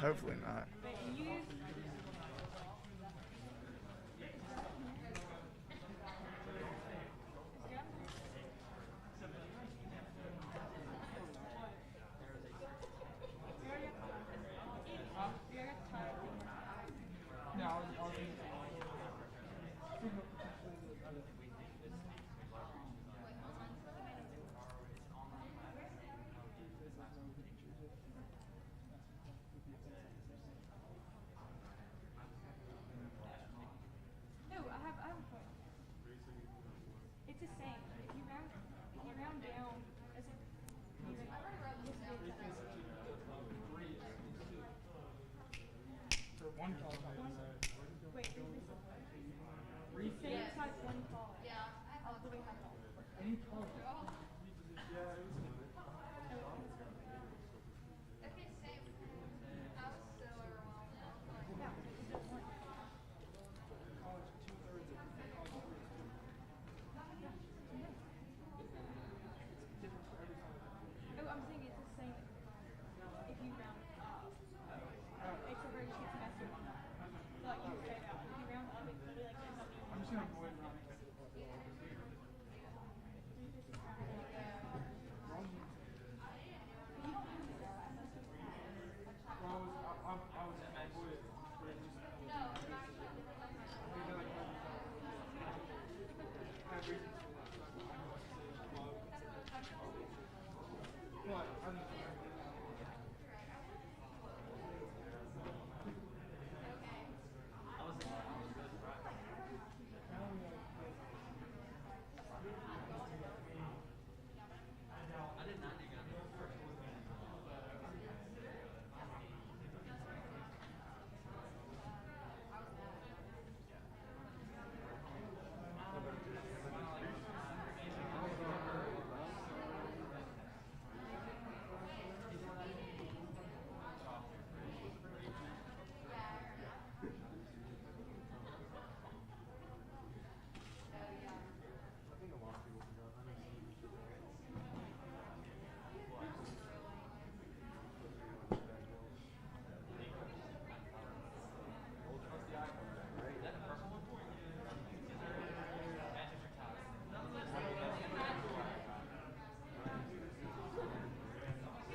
Hopefully not.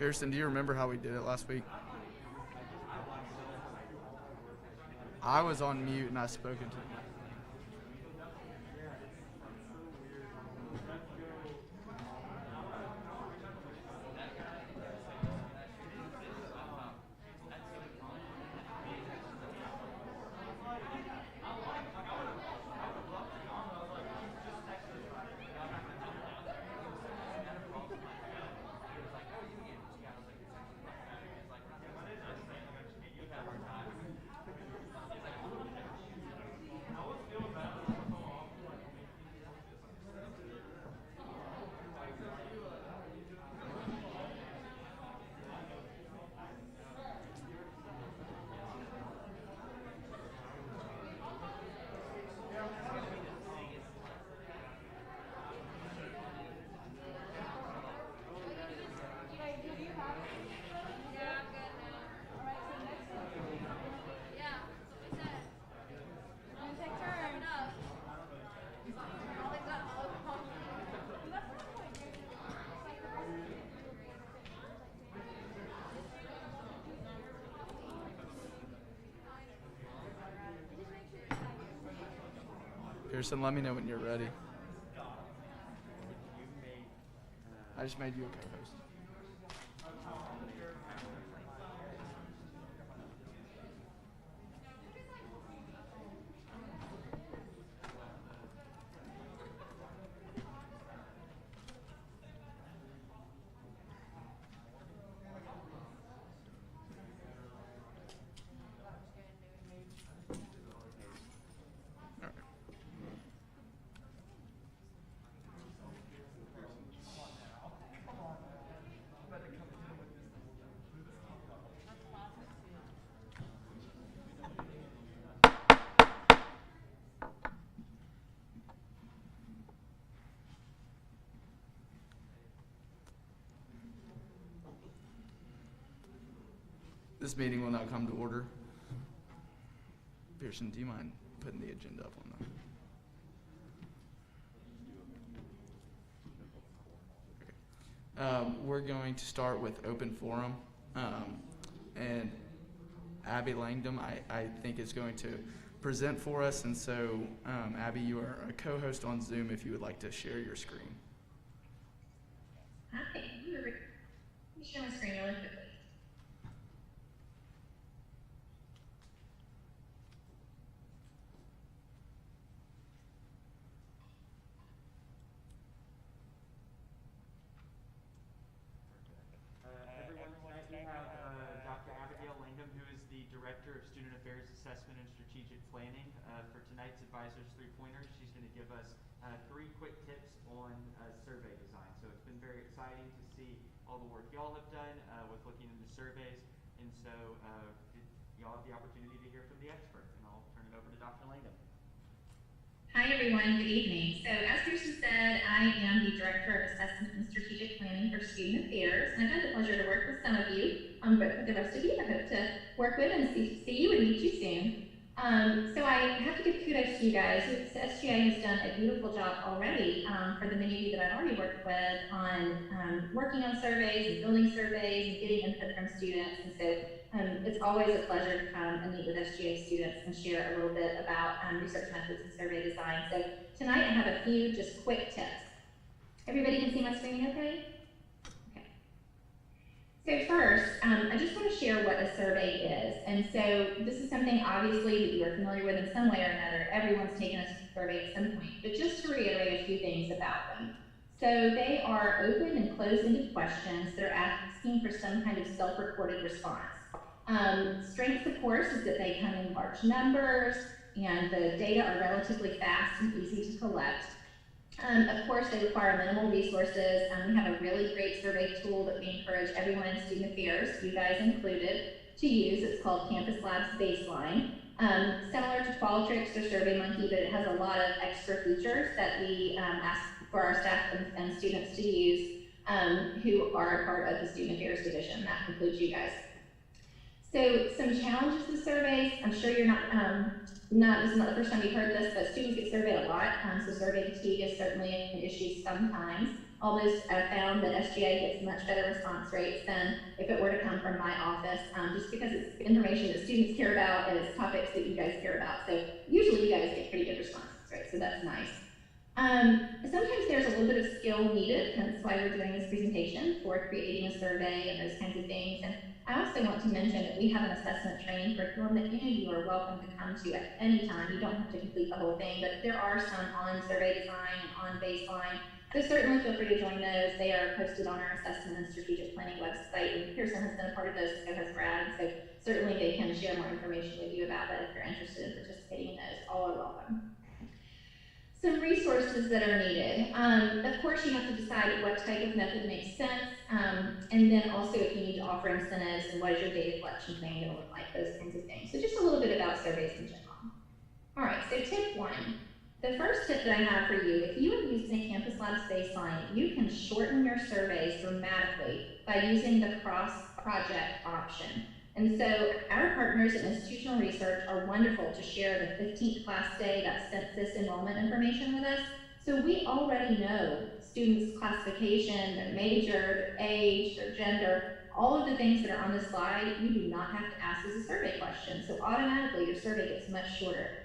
Pearson, do you remember how we did it last week? I was on mute and I spoke into it. Pearson, let me know when you're ready. I just made you a co-host. This meeting will now come to order. Pearson, do you mind putting the agenda up on there? We're going to start with open forum, and Abby Langdon, I think, is going to present for us. And so, Abby, you are a co-host on Zoom if you would like to share your screen. Hi, let me share my screen really quickly. Director of Student Affairs Assessment and Strategic Planning. For tonight's Advisor's three-pointers, she's going to give us 3 quick tips on survey design. So it's been very exciting to see all the work y'all have done with looking into surveys, and so y'all have the opportunity to hear from the expert, and I'll turn it over to Dr. Langdon. Hi everyone, good evening. So as Pearson said, I am the Director of Assessment and Strategic Planning for Student Affairs, and I've had the pleasure to work with some of you, but for the rest of you, I hope to work with and see you and meet you soon. So I have to give kudos to you guys. SGA has done a beautiful job already for the many of you that I've already worked with on working on surveys and building surveys and getting input from students. And so it's always a pleasure to come and meet with SGA students and share a little bit about research methods and survey design. So tonight I have a few just quick tips. Everybody can see my screen okay? So first, I just want to share what a survey is. And so this is something obviously that you are familiar with in some way or another. Everyone's taken a survey at some point. But just to reiterate a few things about them. So they are open and closed-ended questions that are asking for some kind of self-reported response. Strengths, of course, is that they come in large numbers and the data are relatively fast and easy to collect. Of course, they require minimal resources. We have a really great survey tool that we encourage everyone in student affairs, you guys included, to use. It's called Campus Labs Baseline. Similar to Qualtrics or SurveyMonkey, but it has a lot of extra features that we ask for our staff and students to use who are a part of the Student Affairs Division. That includes you guys. So some challenges with surveys. I'm sure you're this is not the first time you've heard this, but students get surveyed a lot, so survey fatigue is certainly an issue sometimes. Although I've found that SGA gets much better response rates than if it were to come from my office, just because it's information that students care about and it's topics that you guys care about. So usually you guys get pretty good responses, right? So that's nice. Sometimes there's a little bit of skill needed, hence why we're doing this presentation for creating a survey and those kinds of things. And I also want to mention that we have an assessment training curriculum that any of you are welcome to come to at any time. You don't have to complete the whole thing, but there are some on survey design and on baseline. So certainly feel free to join those. They are posted on our assessment and strategic planning website, and Pearson has been a part of those, so has Brad, and so certainly they can share more information with you about that if you're interested in participating in those. All are welcome. Some resources that are needed. Of course, you have to decide what type of method makes sense, and then also if you need to offer incentives and what is your data collection plan going to look like, those kinds of things. So just a little bit about surveys in general. All right, so tip 1. The first tip that I have for you, if you are using a Campus Labs baseline, you can shorten your surveys dramatically by using the cross-project option. And so our partners in institutional research are wonderful to share the 15th class day, that census enrollment information with us. So we already know students' classification, their major, their age, their gender, all of the things that are on this slide, you do not have to ask as a survey question. So automatically your survey gets much shorter.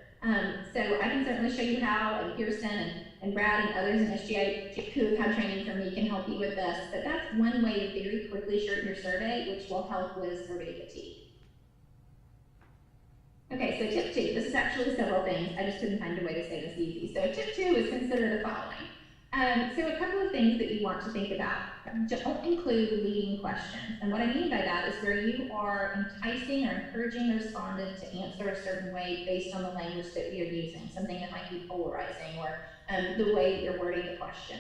So I can certainly show you how, and Pearson and Brad and others in SGA who have had training from me can help you with this, but that's one way to very quickly shorten your survey, which will help with survey fatigue. Okay, so tip 2, this is actually several things, I just couldn't find a way to say this easy. So tip 2 is consider the following. So a couple of things that you want to think about. Don't include leading questions. And what I mean by that is where you are enticing or encouraging the respondent to answer a certain way based on the language that you're using, something that might be polarizing, or the way that you're wording the question.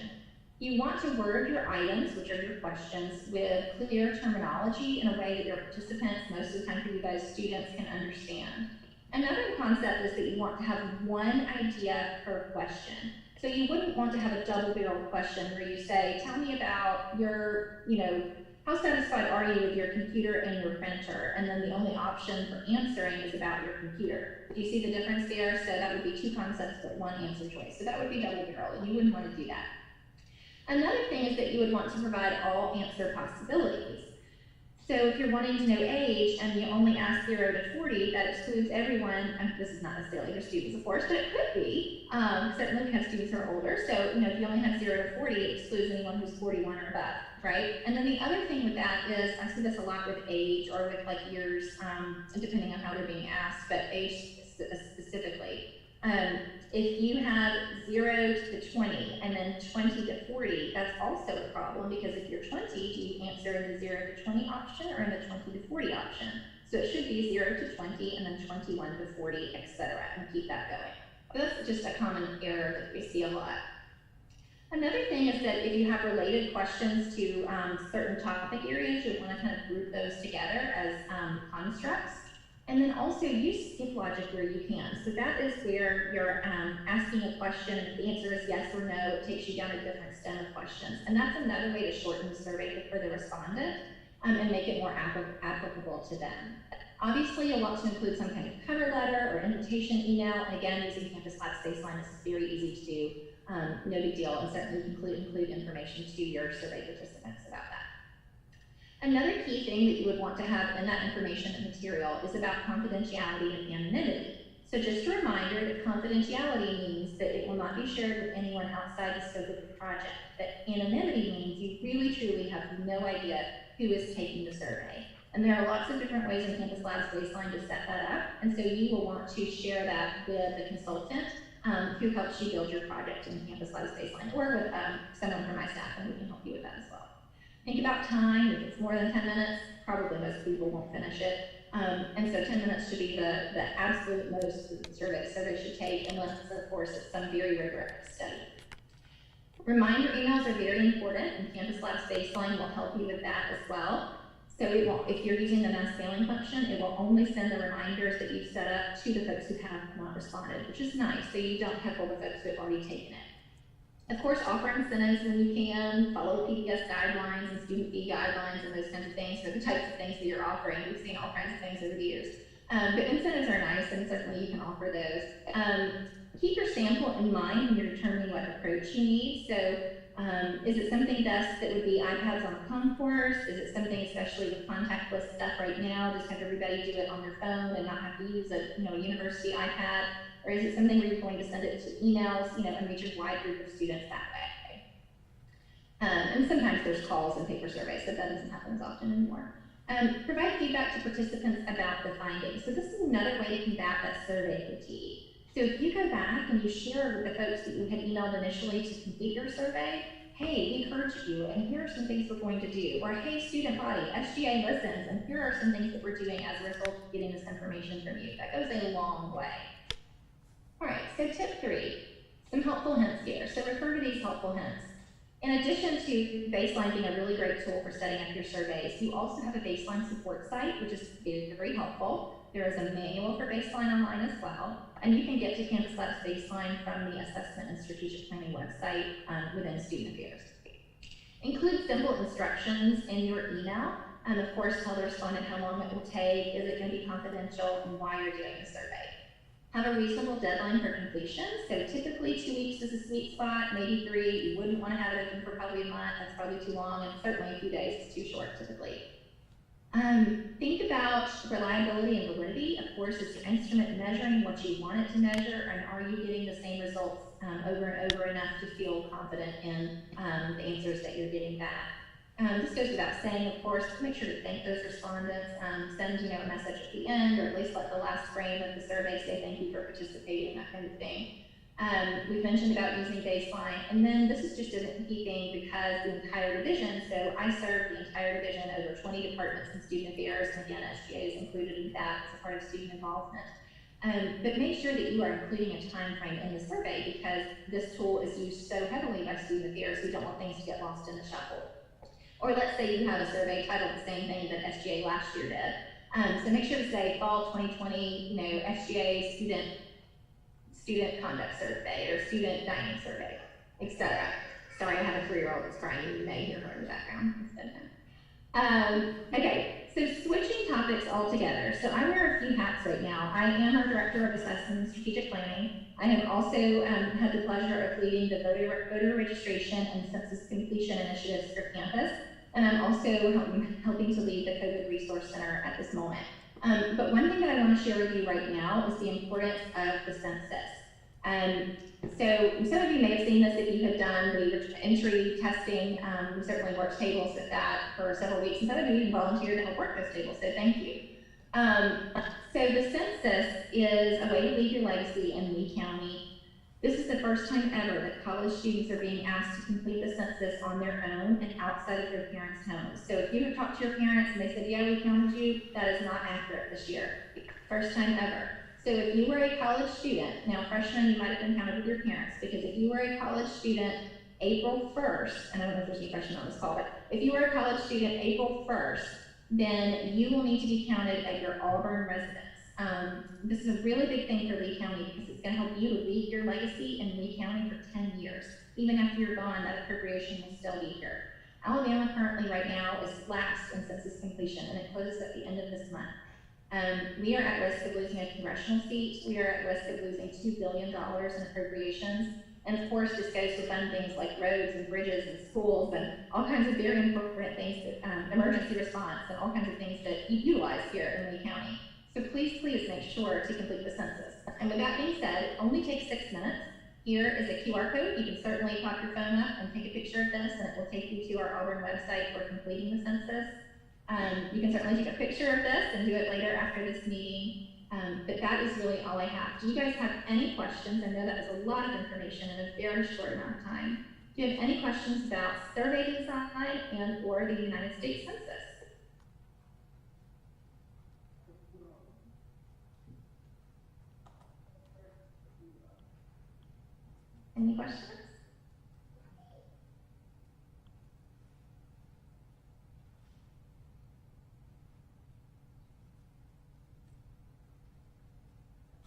You want to word your items, which are your questions, with clear terminology in a way that your participants, most of the time for you guys students, can understand. Another concept is that you want to have one idea per question. So you wouldn't want to have a double-barreled question where you say, tell me about your, how satisfied are you with your computer and your printer? And then the only option for answering is about your computer. Do you see the difference there? So that would be two concepts, but one answer choice. So that would be double barrel, and you wouldn't want to do that. Another thing is that you would want to provide all answer possibilities. So if you're wanting to know age and you only ask 0 to 40, that excludes everyone, and this is not necessarily your students, of course, but it could be. Certainly we have students who are older, so if you only have 0 to 40, it excludes anyone who's 41 or above, right? And then the other thing with that is, I see this a lot with age or with like years, depending on how they're being asked, but age specifically. If you have 0 to 20 and then 20 to 40, that's also a problem, because if you're 20, do you answer in the 0 to 20 option or in the 20 to 40 option? So it should be 0 to 20 and then 21 to 40, etc., and keep that going. So that's just a common error that we see a lot. Another thing is that if you have related questions to certain topic areas, you'll want to kind of group those together as constructs. And then also use skip logic where you can. So that is where you're asking a question, if the answer is yes or no, it takes you down a different stem of questions. And that's another way to shorten the survey for the respondent and make it more applicable to them. Obviously, you'll want to include some kind of cover letter or invitation email. And again, using Campus Labs Baseline, this is very easy to do, no big deal, and certainly include information to your survey participants about that. Another key thing that you would want to have in that information and material is about confidentiality and anonymity. So just a reminder that confidentiality means that it will not be shared with anyone outside the scope of the project. But anonymity means you really truly have no idea who is taking the survey. And there are lots of different ways in Campus Labs Baseline to set that up. And so you will want to share that with the consultant who helps you build your project in Campus Labs Baseline, or with someone from my staff, and we can help you with that as well. Think about time. If it's more than 10 minutes, probably most people won't finish it. And so 10 minutes should be the absolute most that the survey should take, unless, of course, it's some very rigorous study. Reminder emails are very important, and Campus Labs Baseline will help you with that as well. So it will, if you're using the mass mailing function, it will only send the reminders that you've set up to the folks who have not responded, which is nice, so you don't heckle the folks who have already taken it. Of course, offer incentives when you can, follow PBS guidelines and student fee guidelines and those kinds of things for the types of things that you're offering. We've seen all kinds of things over the years. But incentives are nice, and certainly you can offer those. Keep your sample in mind when you're determining what approach you need. So is it something that would be iPads on a concourse? Is it something, especially with contactless stuff right now, just have everybody do it on their phone and not have to use a university iPad? Or is it something where you're going to send it to emails, and reach a wide group of students that way? And sometimes there's calls and paper surveys, but that doesn't happen as often anymore. Provide feedback to participants about the findings. So this is another way to combat that survey fatigue. So if you go back and you share with the folks that you had emailed initially to complete your survey, hey, we heard you, and here are some things we're going to do. Or, hey, student body, SGA listens, and here are some things that we're doing as a result of getting this information from you. That goes a long way. All right, so tip 3, some helpful hints here. So refer to these helpful hints. In addition to Baseline being a really great tool for setting up your surveys, you also have a Baseline support site, which is very helpful. There is a manual for Baseline online as well, and you can get to Campus Labs Baseline from the Assessment and Strategic Planning website within Student Affairs. Include simple instructions in your email, and of course tell the respondent how long it will take, is it going to be confidential, and why you're doing the survey. Have a reasonable deadline for completion. So typically 2 weeks is a sweet spot, maybe 3. You wouldn't want to have it open for probably a month. That's probably too long, and certainly a few days is too short typically. Think about reliability and validity. Of course, is your instrument measuring what you want it to measure, and are you getting the same results over and over enough to feel confident in the answers that you're getting back? This goes without saying, of course, make sure to thank those respondents, send a message at the end, or at least let the last frame of the survey say thank you for participating, that kind of thing. We've mentioned about using Baseline, and then this is just a key thing because the entire division, so I serve the entire division, over 20 departments in student affairs, and again, SGA is included in that as a part of student involvement. But make sure that you are including a time frame in the survey, because this tool is used so heavily by student affairs, we don't want things to get lost in the shuffle. Or let's say you have a survey titled the same thing that SGA last year did. So make sure to say fall 2020, SGA student conduct survey or student dining survey, etc. Sorry, I have a 3-year-old that's crying. You may hear her in the background instead of him. Okay, so switching topics altogether. So I wear a few hats right now. I am our Director of Assessment and Strategic Planning. I have also had the pleasure of leading the voter registration and census completion initiatives for campus. And I'm also helping to lead the COVID Resource Center at this moment. But one thing that I want to share with you right now is the importance of the census. So some of you may have seen this if you have done the entry testing. We certainly worked tables with that for several weeks, and some of you even volunteered to help work those tables, so thank you. So the census is a way to leave your legacy in Lee County. This is the first time ever that college students are being asked to complete the census on their own and outside of their parents' homes. So if you have talked to your parents and they said, yeah, we counted you, that is not accurate this year. First time ever. So if you were a college student, now freshmen, you might have been counted with your parents, because if you were a college student April 1st, and I don't know if there's any freshmen on this call, but if you were a college student April 1st, then you will need to be counted at your Auburn residence. This is a really big thing for Lee County because it's going to help you to leave your legacy in Lee County for 10 years. Even after you're gone, that appropriation will still be here. Alabama currently right now is last in census completion, and it closes at the end of this month. We are at risk of losing a congressional seat. We are at risk of losing $2 billion in appropriations. And of course, this goes to fund things like roads and bridges and schools and all kinds of very important things, that, emergency response and all kinds of things that you utilize here in Lee County. So please make sure to complete the census. And with that being said, it only takes 6 minutes. Here is a QR code. You can certainly pop your phone up and take a picture of this, and it will take you to our Auburn website for completing the census. You can certainly take a picture of this and do it later after this meeting. But that is really all I have. Do you guys have any questions? I know that was a lot of information in a very short amount of time. Do you have any questions about survey design and or the United States Census? Any questions?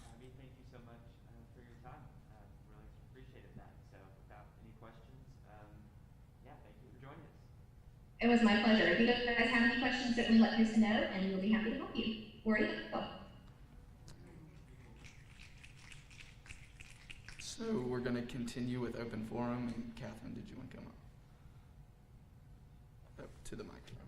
Abby, thank you so much for your time. Really appreciated that. So without any questions, yeah, thank you for joining us. It was my pleasure. If you guys have any questions, certainly let Kristen know, and we'll be happy to help you. Or So we're going to continue with open forum, and Catherine, did you want to come up to the microphone?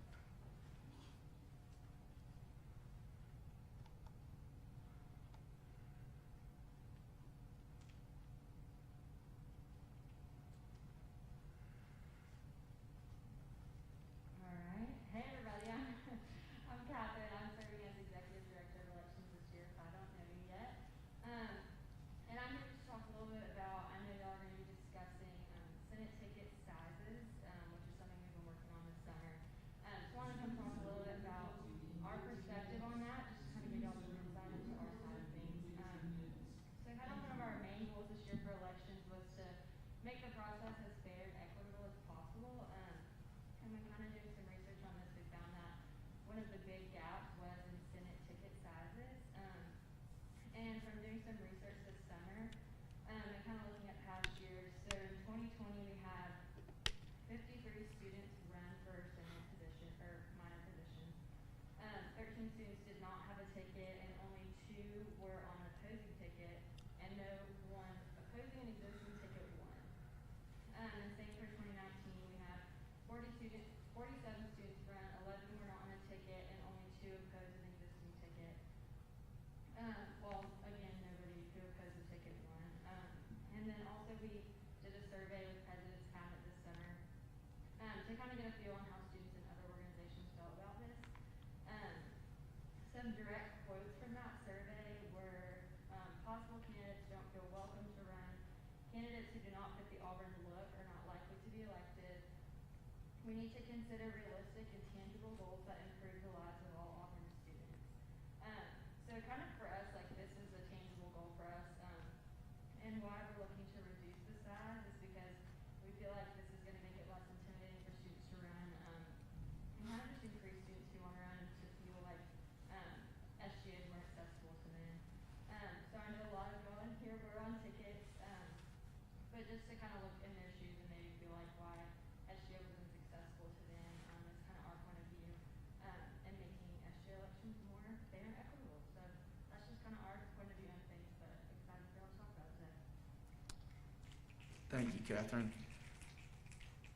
Thank you, Catherine.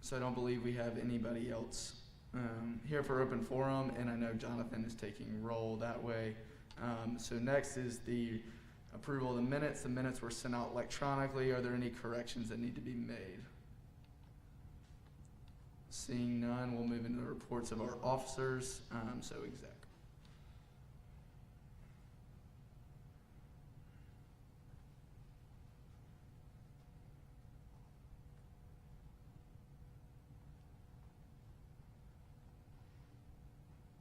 So I don't believe we have anybody else here for open forum, and I know Jonathan is taking roll that way. So next is the approval of the minutes. The minutes were sent out electronically. Are there any corrections that need to be made? Seeing none, we'll move into the reports of our officers. So exec.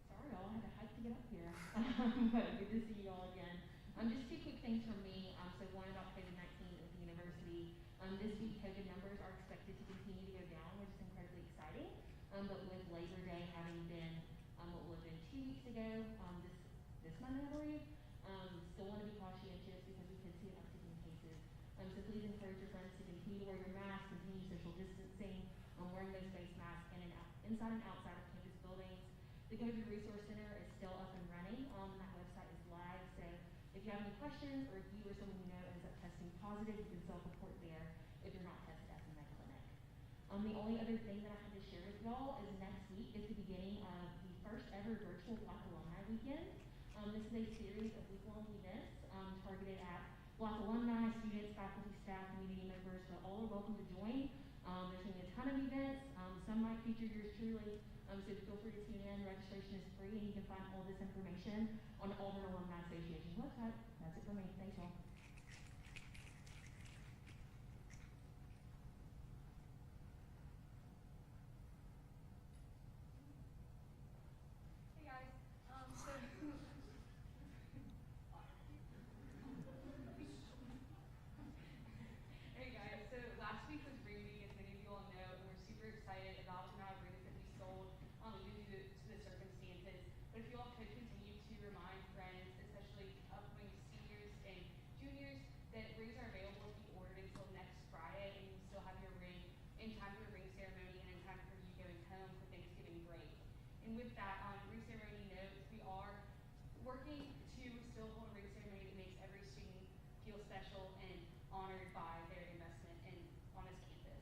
Sorry, y'all, I had to hike to get up here. But good to see you all again. Just two quick things from me. So one about COVID-19 at the university. This week, COVID numbers are expected to continue to go down, which is incredibly exciting. But with Labor Day having been what would have been 2 weeks ago, this Monday, I believe, still want to be conscientious because we could see an uptick in cases. So please encourage your friends to continue to wear your mask, continue social distancing, wearing those face masks inside and outside of campus buildings. The COVID Resource Center is still up and running, and that website is live. So if you have any questions, or if you or someone you know ends up testing positive, you can self-report there if you're not tested at the med clinic. The only other thing that I have to share with y'all is next week is the beginning of the first ever virtual Black Alumni Weekend. This is a series of week-long events targeted at Black alumni, students, faculty, staff, community members, but all are welcome to join. There's going to be a ton of events. Some might feature yours truly. So feel free to tune in. Registration is free, and you can find all this information on the Auburn Alumni Association's website. That's it for me. Thanks, y'all. Hey guys, hey guys, so last week was Green Week, as many of you all know, and we're super excited about the amount of rings that we sold, even due to the circumstances. But if you all could continue to remind friends, especially upcoming seniors and juniors, that rings are available if you ordered until next Friday, and you still have your ring in time for the ring ceremony and in time for you going home for Thanksgiving break. And with that, ring ceremony notes, we are working to still hold a ring ceremony that makes every student feel special and honored by their investment on this campus.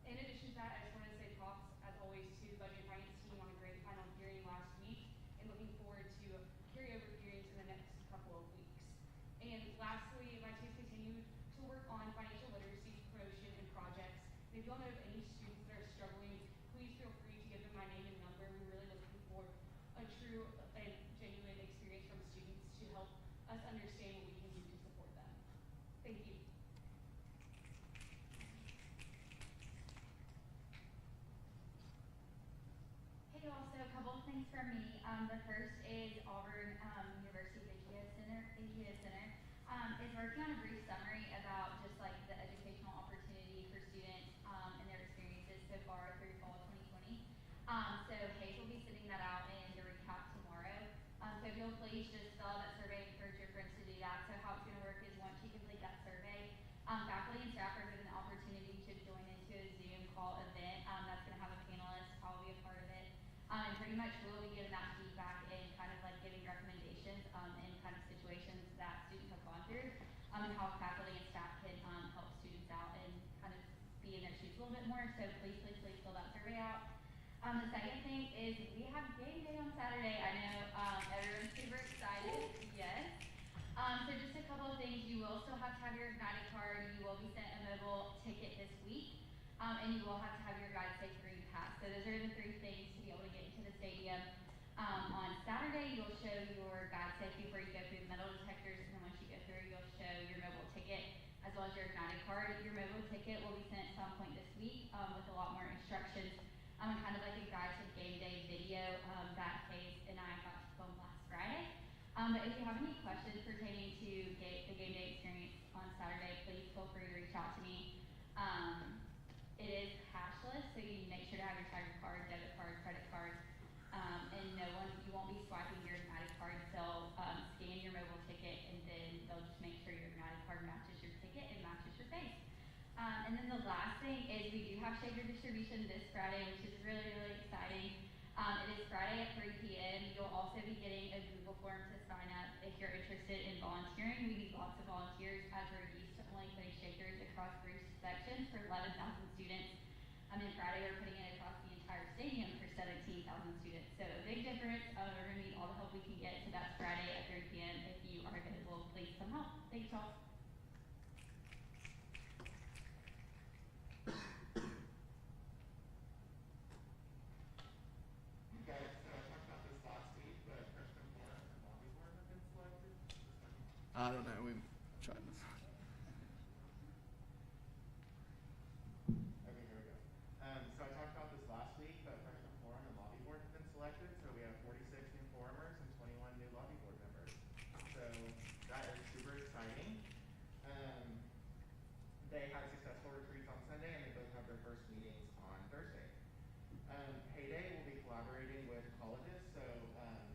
In addition to that, I just want to say props, as always, to the Budget and Finance team on a great final hearing last week, and looking forward to carryover hearings in the next couple of weeks. And lastly, my teams continue to work on financial literacy, promotion, and projects. And if you all know of any students that are struggling, please feel free to give them my name and number. We're really looking for a true and genuine experience from students to help us understand what we can do to support them. Thank you. Hey y'all, so a couple of things from me. The first is Auburn University Video Center is working on a brief summary about just like the educational opportunity for students and their experiences so far through fall 2020. So Hayes will be sending that out in the recap tomorrow. So if you'll please just fill out that survey, encourage your friends to do that. So how it's going to work is once you complete that survey, faculty and staff are given the opportunity to join into a Zoom call event that's going to have a panelist, I'll be a part of it. And pretty much we'll be giving that feedback and kind of like giving recommendations in kind of situations that students have gone through and how faculty and staff can help students out and kind of be in their shoes a little bit more. So please fill that survey out. The second thing is we have game day on Saturday. I know everyone's super excited. Yes. So just a couple of things. You will still have to have your Ignited card. You will be sent a mobile ticket this week. And you will have to have your Guide Safe Green Pass. So those are the three things to be able to get into the stadium. On Saturday, you'll show your Guide Safe before you go through the metal detectors. And then once you go through, you'll show your mobile ticket as well as your Ignited card. Your mobile ticket will be sent at some point this week with a lot more instructions. Kind of like a guide to game day video that Hayes and I got to film last Friday. But if you have any questions pertaining to the game day experience on Saturday, please feel free to reach out to me. It is cashless, so you make sure to have your Tiger card, debit card, credit card, and you won't be swiping your Ignited card. They'll scan your mobile ticket, and then they'll just make sure your Ignited card matches your ticket and matches your face. And then the last thing is we do have shaker distribution this Friday, which is really, really exciting. It is Friday at 3 p.m. You'll also be getting a Google form to sign up if you're interested in volunteering. We need lots of volunteers as we're used to only putting shakers across across groups sections for 11,000 students. And Friday we're putting it across the entire stadium for 17,000 students. So a big difference. We're going to need all the help we can get. So that's Friday at 3 p.m. If you are available, please come help. Thanks, y'all. Guys, so I talked about this last week, but freshman forum and lobby board have been selected. I don't know. We've tried this. Okay, here we go. So I talked about this last week, but freshman forum and lobby board have been selected. So we have 46 new forumers and 21 new lobby board members. So that is super exciting. They had successful retreats on Sunday, and they both have their first meetings on Thursday. Heyday will be collaborating with colleges, so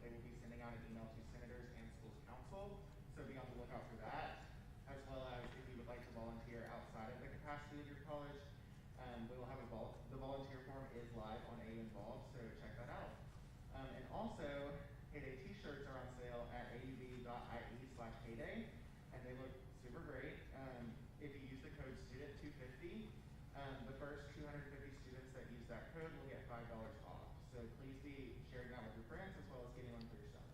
they will be sending out an email to senators and schools council. So be on the lookout for that, as well as if you would like to volunteer outside of the capacity of your college. We will have the volunteer form is live on AU Involved, so check that out. And also, Heyday t-shirts are on sale at aub.ie/heyday, and they look super great. If you use the code STUDENT250, the first 250 students that use that code will get $5 off. So please be sharing that with your friends as well as getting one for yourself.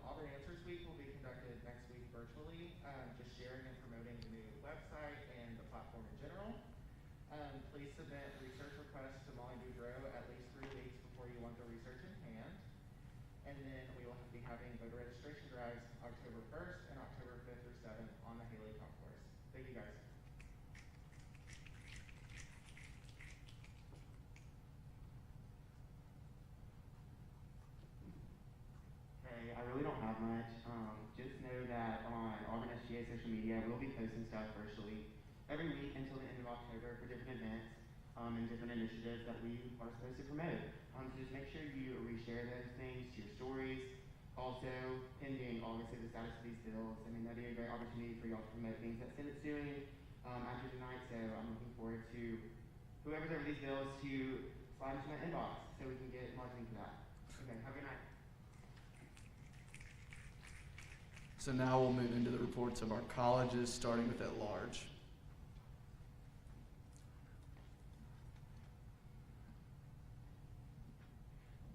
Auburn Answers Week will be conducted next week virtually, just sharing and promoting the new website and the platform in general. Please submit research requests to Molly Boudreau at least 3 weeks before you want the research in hand. And then we will be having voter registration drives October 1st and October 5th through 7th on the Haley Golf Course. Thank you guys. Hey, I really don't have much. Just know that on Auburn SGA social media, we'll be posting stuff virtually every week until the end of October for different events and different initiatives that we are supposed to promote. So just make sure you reshare those things to your stories. Also, pending obviously the status of these bills, I mean, that'd be a great opportunity for y'all to promote things that Senate's doing after tonight. So I'm looking forward to whoever's over these bills to slide into my inbox so we can get marketing for that. Okay, have a good night. So now we'll move into the reports of our colleges, starting with at large.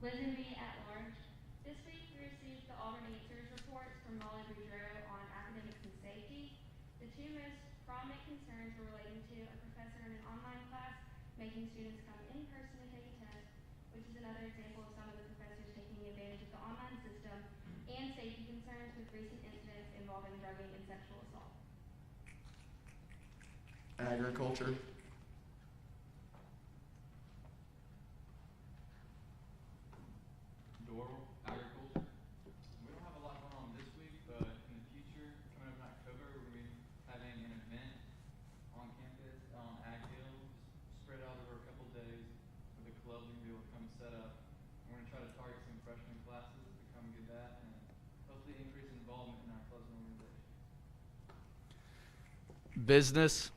Listenby at large. This week we received the Auburn Answers reports from Molly Boudreau on academics and safety. The two most prominent concerns were relating to a professor in an online class making students come in person to take a test, which is another example of some of the professors taking advantage of the online system, and safety concerns with recent incidents involving drugging and sexual assault. Agriculture. Doral, agriculture. We don't have a lot going on this week, but in the future, coming up in October, we're going to be having an event on campus on Ag Hill, spread out over a couple days with the clubs and be able to come set up. We're going to try to target some freshman classes to come get that and hopefully increase involvement in our clubs and organization. Business.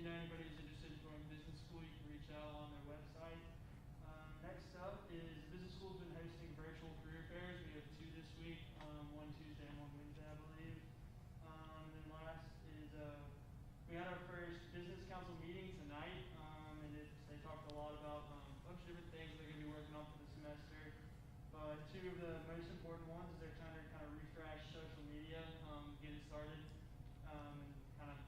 Anybody who's interested in joining business school, you can reach out on their website. Next up is business school's been hosting virtual career fairs. We have 2 this week, one Tuesday and one Wednesday, I believe. And then last is we had our first business council meeting tonight, and they talked a lot about a bunch of different things they're going to be working on for the semester. But 2 of the most important ones is they're trying to kind of refresh social media, get it started, and kind of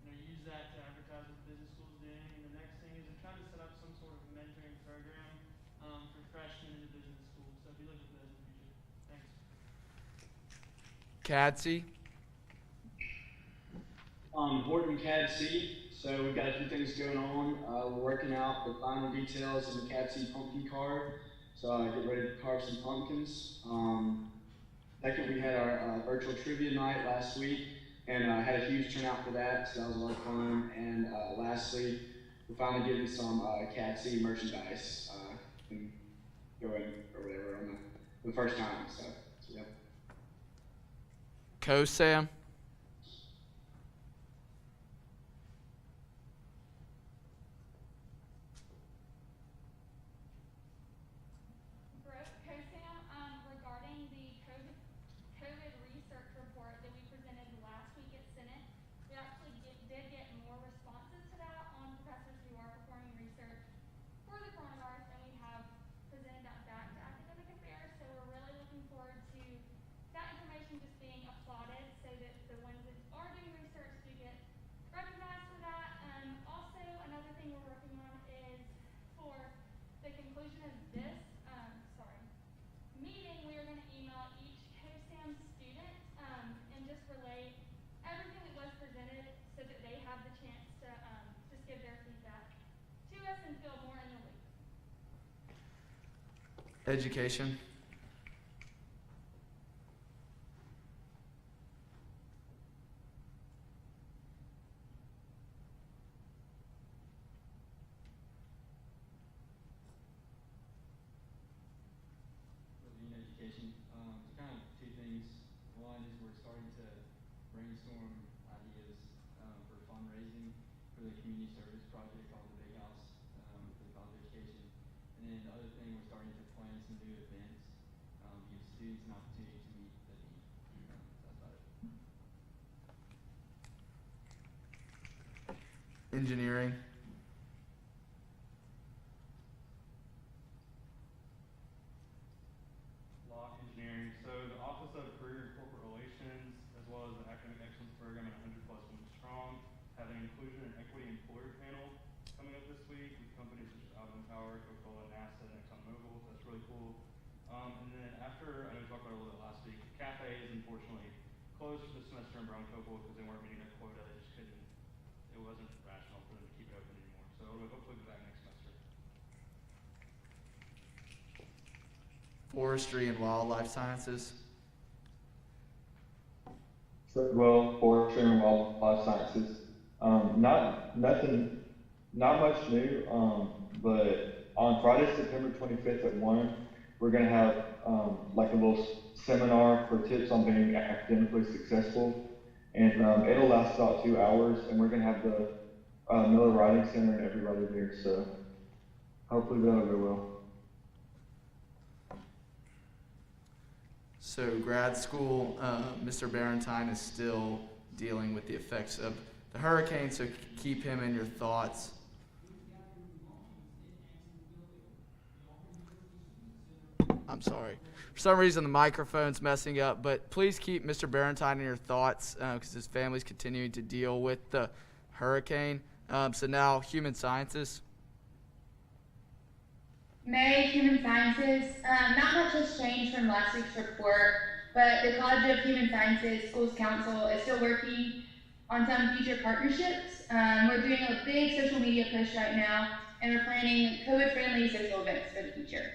use that to advertise what business school's doing. And the next thing is they're trying to set up some sort of mentoring program for freshmen in the business school. So be looking for those in the future. Thanks. CADSY. Horton CAD-C. So we've got a few things going on. We're working out the final details of the CAD-C pumpkin carve. So get ready to carve some pumpkins. Second, we had our virtual trivia night last week. And had a huge turnout for that, so that was a lot of fun. And lastly, we're finally getting some CAD-C merchandise going or whatever on the first time. So yeah. COSAM. we actually did get more responses to that on professors who are performing research for the coronavirus, and we have presented that back to academic affairs. So we're really looking forward to that information just being applauded, so that the ones that are doing research do get recognized for that. Also, another thing we're working on is for the conclusion of this meeting, we are going to email each COSAM student and just relay everything that was presented, so that they have the chance to just give their feedback to us and feel more in the loop. Education. In education, so kind of two things. One is we're starting to brainstorm ideas for fundraising for the community service project called the Big House for the college education. And then the other thing, we're starting to plan some new events, give students an opportunity to meet the dean. So that's about it. Engineering. Law engineering. So the Office of Career and Corporate Relations, as well as the Academic Excellence Program at 100 Plus Women Strong, have an inclusion and equity employer panel coming up this week with companies such as Alvin Power, Coca-Cola, NASA, and ExxonMobil. So that's really cool. And then after, I know we talked about it a little bit last week, Cafe is unfortunately closed for the semester in Brown Copel because they weren't meeting their quota. They just couldn't, it wasn't rational for them to keep it open anymore. So it'll hopefully be back next semester. Forestry and wildlife sciences. So, well, forestry and wildlife sciences. Not much new. But on Friday, September 25th at 1, we're gonna have like a little seminar for tips on being academically successful, and it'll last about 2 hours. And we're gonna have the Miller Writing Center and everybody there. So hopefully that'll go well. So grad school, Mr. Barentine is still dealing with the effects of the hurricane, so keep him in your thoughts. I'm sorry. For some reason, the microphone's messing up, but please keep Mr. Barentine in your thoughts because his family's continuing to deal with the hurricane. So now, human sciences. May, Human Sciences. Not much has changed from last week's report, but the College of Human Sciences Schools Council is still working on some future partnerships. We're doing a big social media push right now, and we're planning COVID-friendly social events for the future.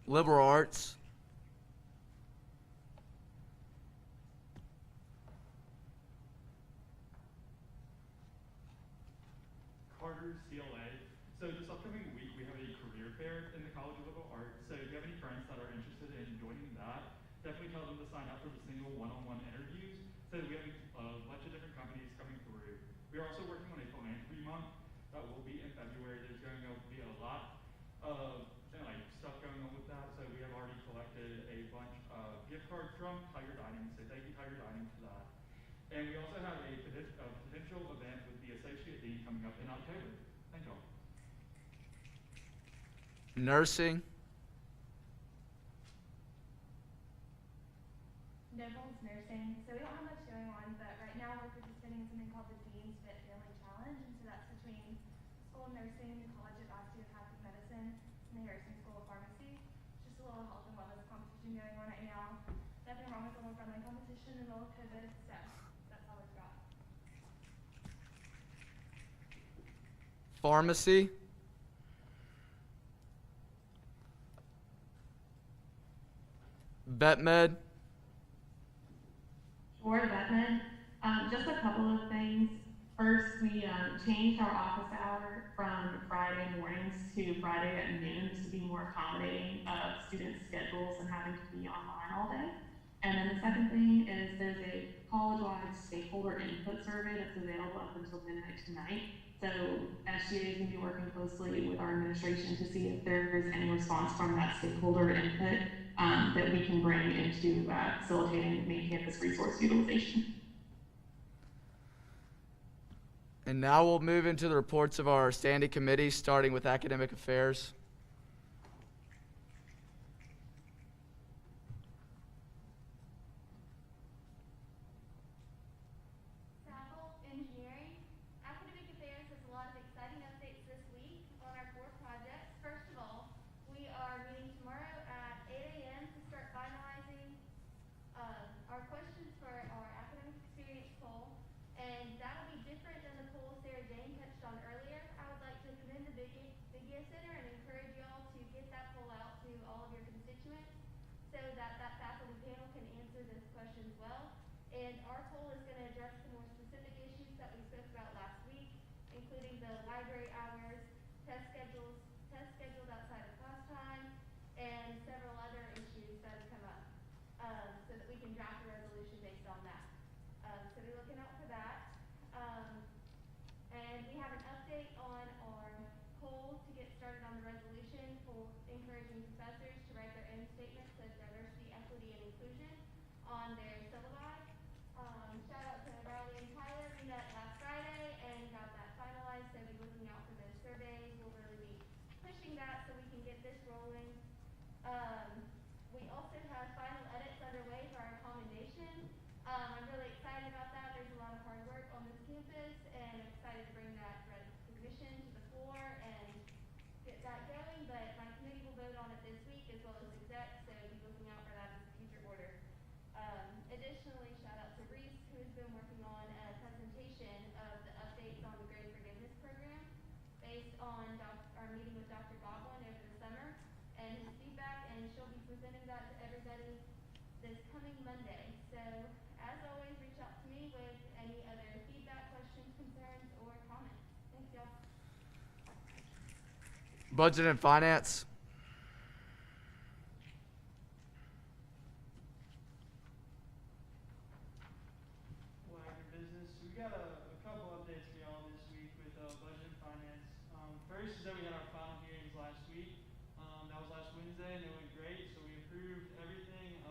Liberal arts. Carter CLA. So this upcoming week we have a career fair in the College of Liberal Arts. So if you have any friends that are interested in joining that, definitely tell them to sign up for the single one-on-one interviews. So we have a bunch of different companies coming through. We are also working on a philanthropy month that will be in February. There's going to be a lot of stuff going on with that. So we have already collected a bunch of gift cards from Tiger Dining. So thank you, Tiger Dining, for that. And we also have a potential event with the Associate Dean coming up in October. Thank y'all. Nursing. Devils Nursing. So we don't have much going on, but right now we're participating in something called the Dean's Fit Family Challenge, and so that's between the School of Nursing, the College of Osteopathic Medicine, and the Harrison School of Pharmacy. Just a little health and wellness competition going on right now. Nothing wrong with a little friendly competition in the middle of COVID, so that's all we've got. Pharmacy. Vet med. For VetMed, just a couple of things. First, we changed our office hour from Friday mornings to Friday at noon just to be more accommodating of students' schedules and having to be online all day. And then the second thing is there's a college-wide stakeholder input survey that's available up until midnight tonight. So SGA is going to be working closely with our administration to see if there's any response from that stakeholder input that we can bring into facilitating main campus resource utilization. And now we'll move into the reports of our standing committees, starting with academic affairs. Engineering. Academic Affairs has a lot of exciting updates this week on our 4 projects. First of all, we are meeting tomorrow at 8 a.m. to start finalizing our questions for our academic experience poll, and that'll be different than the poll Sarah Jane touched on earlier. I would like to commend the Big Center and encourage y'all to get that poll out to all of your constituents so that that faculty panel can answer this question as well. And our poll is going to address the more specific issues that we spoke about last week, including the library hours, test scheduled outside of class time, and several other issues that have come up, so that we can draft a resolution based on that. So be looking out for that. And we have an update on our poll to get started on the resolution for encouraging professors to write their own statements of diversity, equity, and inclusion on their syllabi. Shout out to Riley and Tyler. We met last Friday and got that finalized, so be looking out for those surveys. We'll really be pushing that so we can get this rolling. We also have final edits underway for our commendation. I'm really excited about that. There's a lot of hard work on this campus, and I'm excited to bring that recognition to the floor and get that going. But my committee will vote on it this week as well as exec, so be looking out for that as a future order. Additionally, shout out to Reese, who has been working on a presentation of the updates on the grade forgiveness program based on our meeting with Dr. Godwin over the summer and his feedback, and she'll be presenting that to everybody this coming Monday. So, as always, reach out to me with any other feedback, questions, concerns, or comments. Thanks, y'all. Budget and finance. Business. We got a couple updates for y'all this week with budget and finance. First is that we had our final hearings last week. That was last Wednesday, and they went great. So we approved everything.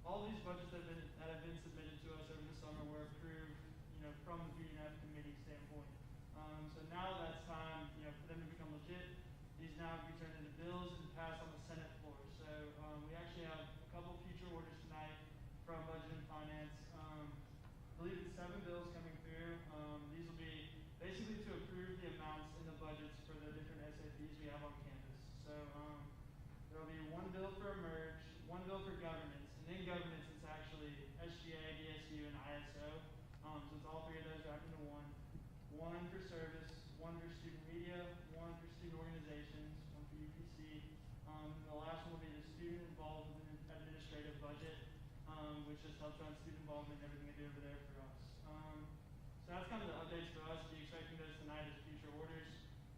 All these budgets that have been submitted to us over the summer were approved, from the BNF committee standpoint. So now that's time, for them to become legit. These now be turned into bills and passed on the Senate floor. So we actually have a couple future orders tonight from budget and finance. I believe it's 7 bills coming through. These will be basically to approve the amounts in the budgets for the different SAPs we have on campus. So there will be 1 bill for emerge, 1 bill for governance, and in governance it's actually SGA, DSU, and ISO. So it's all 3 of those wrapped into one. 1 for service, 1 for student media, 1 for student organizations, 1 for UPC. The last one will be the student involved in the administrative budget, which just helps run student involvement and everything they do over there for us. So that's kind of the updates for us. Be expecting those tonight as future orders.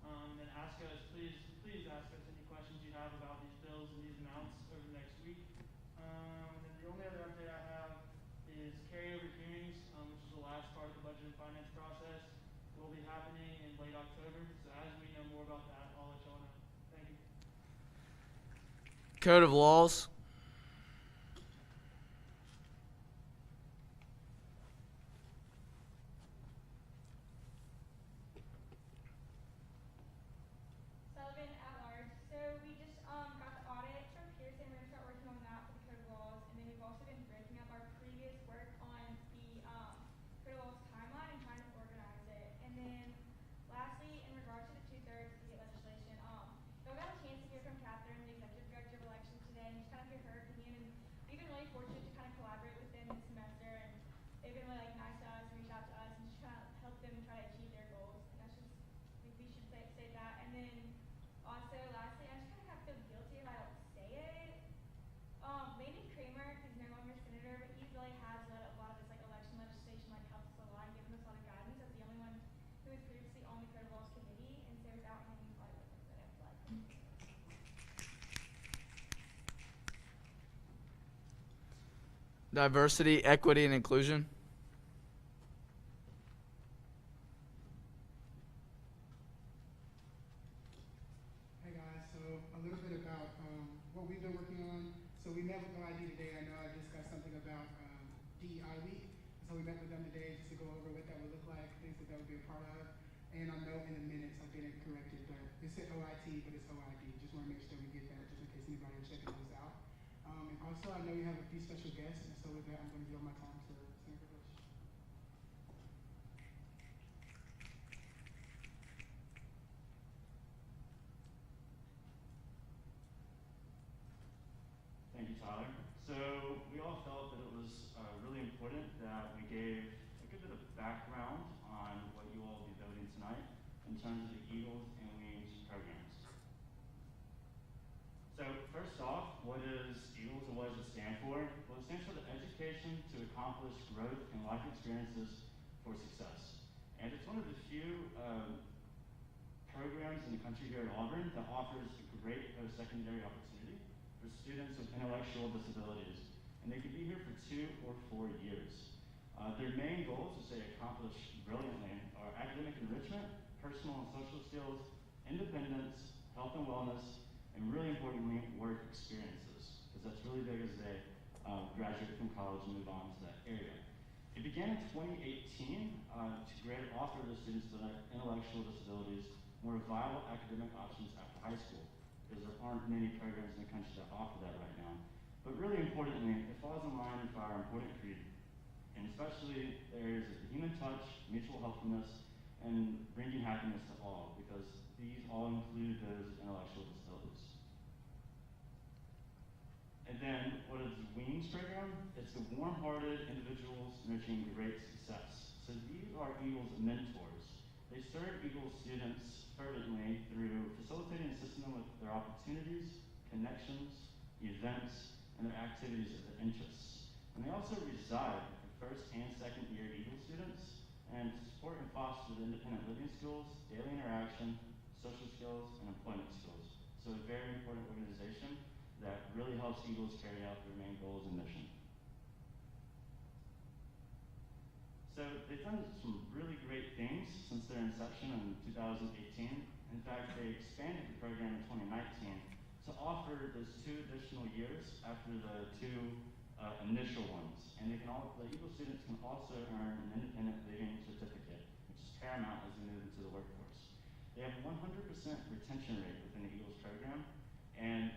And ask us, please ask us any questions you have about these bills and these amounts over the next week. And then the only other update I have is carryover hearings, which is the last part of the budget and finance process. It will be happening in late October. So as we know more about that, I'll let y'all know. Thank you. Code of laws. Sullivan at large. So we just got the audit from Pearson. We're gonna start working on that for the code of laws, and then we've also been breaking up our previous work on the code of laws timeline and trying to organize it. And then lastly, in regards to the 2/3 immediate legislation, y'all got a chance to hear from Catherine, the executive director of elections today, and just kind of hear her opinion. And we've been really fortunate to kind of collaborate with them this semester, and they've been really nice to us, reached out to us, and just kind of help them try to achieve their goals. And that's just we should say that. And then also, lastly, I just kind of feel guilty if I don't say it. Landon Kramer is no longer senator, but he really has led a lot of this election legislation, helped us a lot and given us a lot of guidance as the only one who was previously on the Code of Laws committee, and so without him, we probably wouldn't have been able to Diversity, equity, and inclusion. Hey guys, so a little bit about what we've been working on. So we met with OID today. I know I discussed something about DEI week. So we met with them today just to go over what that would look like, things that would be a part of. And I know in the minutes I didn't correct it, but it said OIT, but it's OID. Just want to make sure we get that just in case anybody is checking those out. And also I know we have a few special guests, and so with that I'm going to give my time to Senator Bush. Thank you, Tyler. So we all felt that it was really important that we gave a good bit of background on what you all will be voting tonight in terms of the Eagles and Wings programs. So first off, what is Eagles and what does it stand for? Well, it stands for the Education to Accomplish Growth and Life Experiences for Success. And it's one of the few programs in the country here at Auburn that offers a great post-secondary opportunity for students with intellectual disabilities, and they can be here for 2 or 4 years. Their main goals, which they accomplish brilliantly, are academic enrichment, personal and social skills, independence, health and wellness, and really importantly, work experiences, because that's really big as they graduate from college and move on to that area. It began in 2018 to offer the students with intellectual disabilities more viable academic options after high school, because there aren't many programs in the country that offer that right now. But really importantly, it falls in line with our important creed, and especially the areas of the human touch, mutual helpfulness, and bringing happiness to all, because these all include those with intellectual disabilities. And then, what is the Wings program? It's the warm-hearted individuals nurturing great success. So these are Eagles mentors. They serve Eagles students fervently through facilitating and assisting them with their opportunities, connections, events, and their activities of their interests. And they also reside with first and second year Eagle students and support and foster the independent living skills, daily interaction, social skills, and employment skills. So a very important organization that really helps Eagles carry out their main goals and mission. So they've done some really great things since their inception in 2018. In fact, they expanded the program in 2019 to offer those 2 additional years after the 2 initial ones. And the Eagle students can also earn an independent living certificate, which is paramount as they move into the workforce. They have 100% retention rate within the Eagles program, and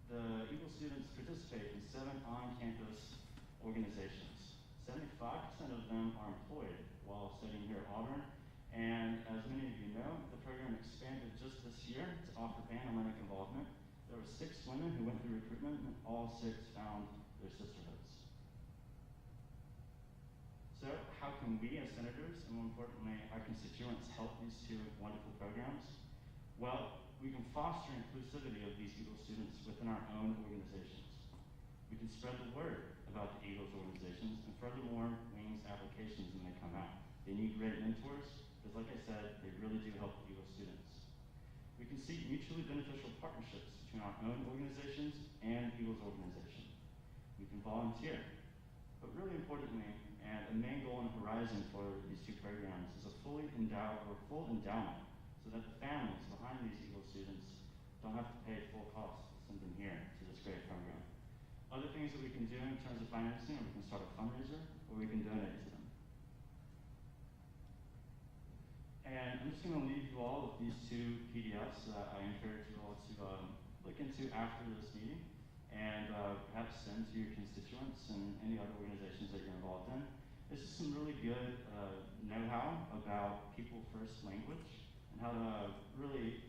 the Eagle students participate in 7 on-campus organizations. 75% of them are employed while studying here at Auburn, and as many of you know, the program expanded just this year to offer Pan-Atlantic involvement. There were 6 women who went through recruitment, and all 6 found their sisterhoods. So how can we as senators, and more importantly, our constituents, help these 2 wonderful programs? Well, we can foster inclusivity of these Eagle students within our own organizations. We can spread the word about the Eagles organizations, and furthermore, Wings applications when they come out. They need great mentors, because like I said, they really do help the Eagle students. We can seek mutually beneficial partnerships between our own organizations and Eagles organization. We can volunteer. But really importantly, and a main goal on the horizon for these 2 programs is a full endowment, so that the families behind these Eagle students don't have to pay full cost to send them here to this great program. Other things that we can do in terms of financing, we can start a fundraiser, or we can donate to them. And I'm just going to leave you all with these 2 PDFs that I encourage you all to look into after this meeting, and perhaps send to your constituents and any other organizations that you're involved in. This is some really good know-how about people first language, and how to really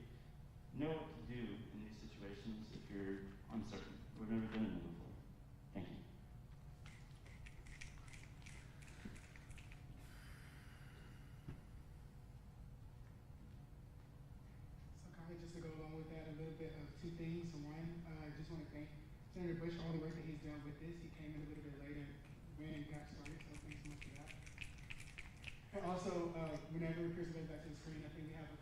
know what to do in these situations if you're uncertain or never been in them before. Thank you. So kind of just to go along with that, a little bit of 2 things. One, I just want to thank Senator Bush for all the work that he's done with this. He came in a little bit later when it got started, so thanks so much for that. And also, whenever Chris goes back to the screen, I think we have a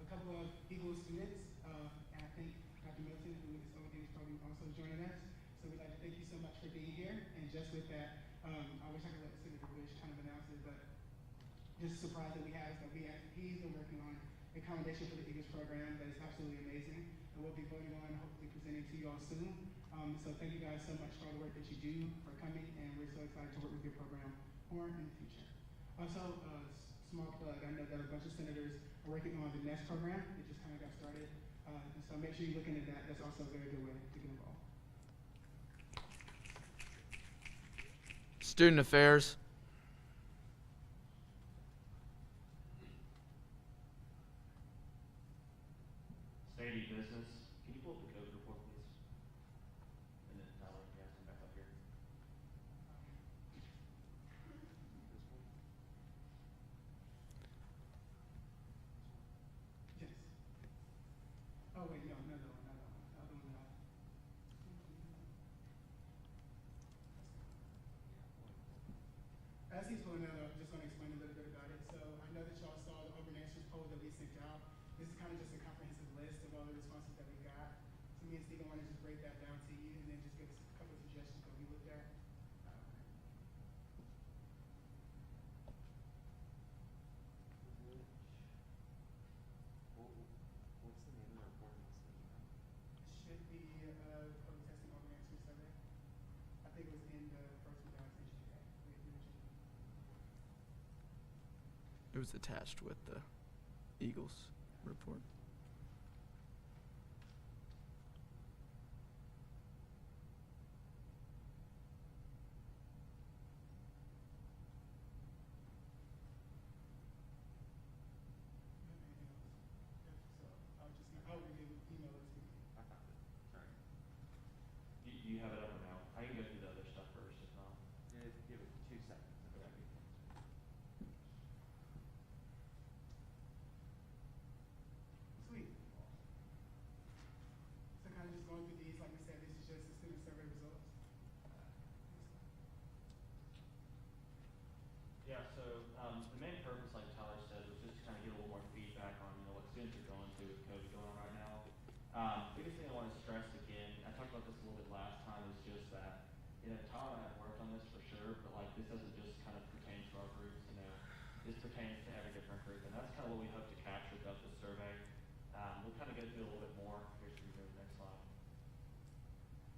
couple of Eagle students, and I think Dr. Milton, who is probably also joining us. So we'd like to thank you so much for being here. And just with that, I wish I could let Senator Bush kind of announce it, but just a surprise that we have is that he's been working on a commendation for the Eagles program that is absolutely amazing, and we'll be voting on, hopefully presenting to you all soon. So thank you guys so much for all the work that you do, for coming, and we're so excited to work with your program or in the future. Also, small plug, I know that a bunch of senators are working on the NEST program. It just kind of got started. And so make sure you look into that. That's also a very good way to get involved. Student affairs. State business. Can you pull up the COVID report, please? And then Tyler, you guys come back up here. Yes. Oh, wait, no, not that one, not that one. The other one, As he's pulling that up, I'm just going to explain a little bit about it. So I know that y'all saw the open answers poll that we sent out. This is kind of just a comprehensive list of all the responses that we got. So me and Stephen want to just break that down to you and then just give us a couple of suggestions that we looked at. What's the name of the report and what's the email? Should be COVID testing open answers survey. I think it was in the first one that I sent you today. It was attached with the Eagles report. I'll review email it to you. I found it. Sorry. Do you have it up or no? I can go through the other stuff first if not. Give it 2 seconds. Okay. Sweet. So kind of just going through these, like we said, this is just the student survey results. Yeah, so the main purpose, like Tyler said, was just to kind of get a little more feedback on what students are going through with COVID going on right now. Biggest thing I want to stress again, I talked about this a little bit last time, is just that, Tyler and I have worked on this for sure, but like this doesn't just kind of pertain to our groups, this pertains to every different group, and that's kind of what we hope to capture throughout this survey. We'll kind of go through a little bit more. Here's the next slide.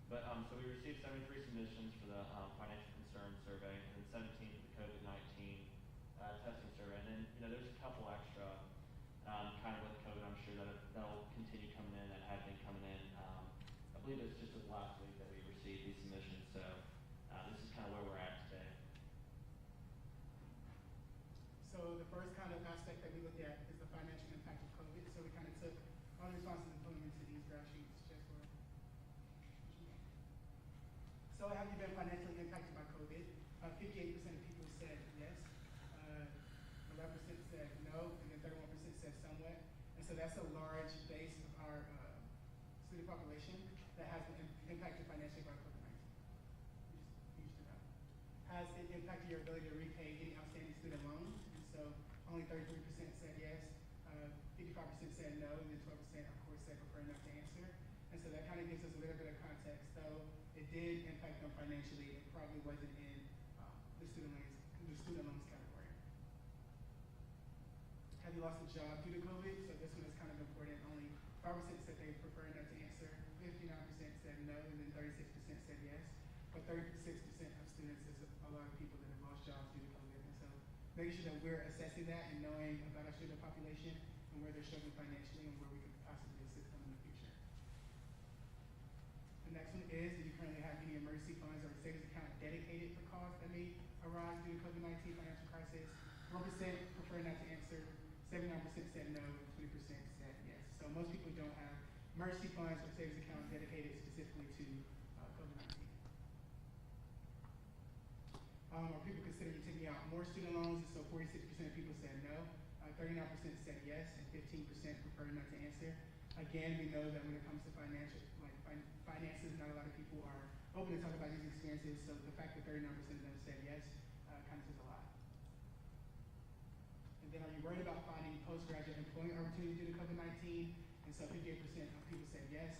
But so we received 73 submissions for the financial concern survey, and then 17 for the COVID-19 testing survey. And then there's a couple extra kind of with COVID, I'm sure that'll continue coming in, that have been coming in. I believe it's just this last week that we received these submissions, so this is kind of where we're at today. So the first kind of aspect that we looked at is the financial impact of COVID. So we kind of took all the responses and put them into these graph sheets just for. So have you been financially impacted by COVID? 58% of people said yes. 11% said no, and then 31% said somewhat. And so that's a large base of our student population that has been impacted financially by COVID-19. Huge to know. Has it impacted your ability to repay any outstanding student loans? And so only 33% said yes, 55% said no, and then 12% of course said prefer not to answer. And so that kind of gives us a little bit of context. Though it did impact them financially, it probably wasn't in the student loans category. Have you lost a job due to COVID? So this one is kind of important. Only 5% said they prefer not to answer, 59% said no, and then 36% said yes. But 36% of students is a lot of people that have lost jobs due to COVID. And so making sure that we're assessing that and knowing about our student population and where they're struggling financially and where we could possibly assist them in the future. The next one is, do you currently have any emergency funds or savings account dedicated for costs that may arise due to COVID-19 financial crisis? 1% prefer not to answer, 79% said no, and 20% said yes. So most people don't have emergency funds or savings accounts dedicated specifically to COVID-19. Are people considering taking out more student loans? So 46% of people said no, 39% said yes, and 15% prefer not to answer. Again, we know that when it comes to finances, not a lot of people are open to talk about these experiences. So the fact that 39% of them said yes kind of says a lot. And then, are you worried about finding postgraduate employment opportunities due to COVID-19? And so 58% of people said yes,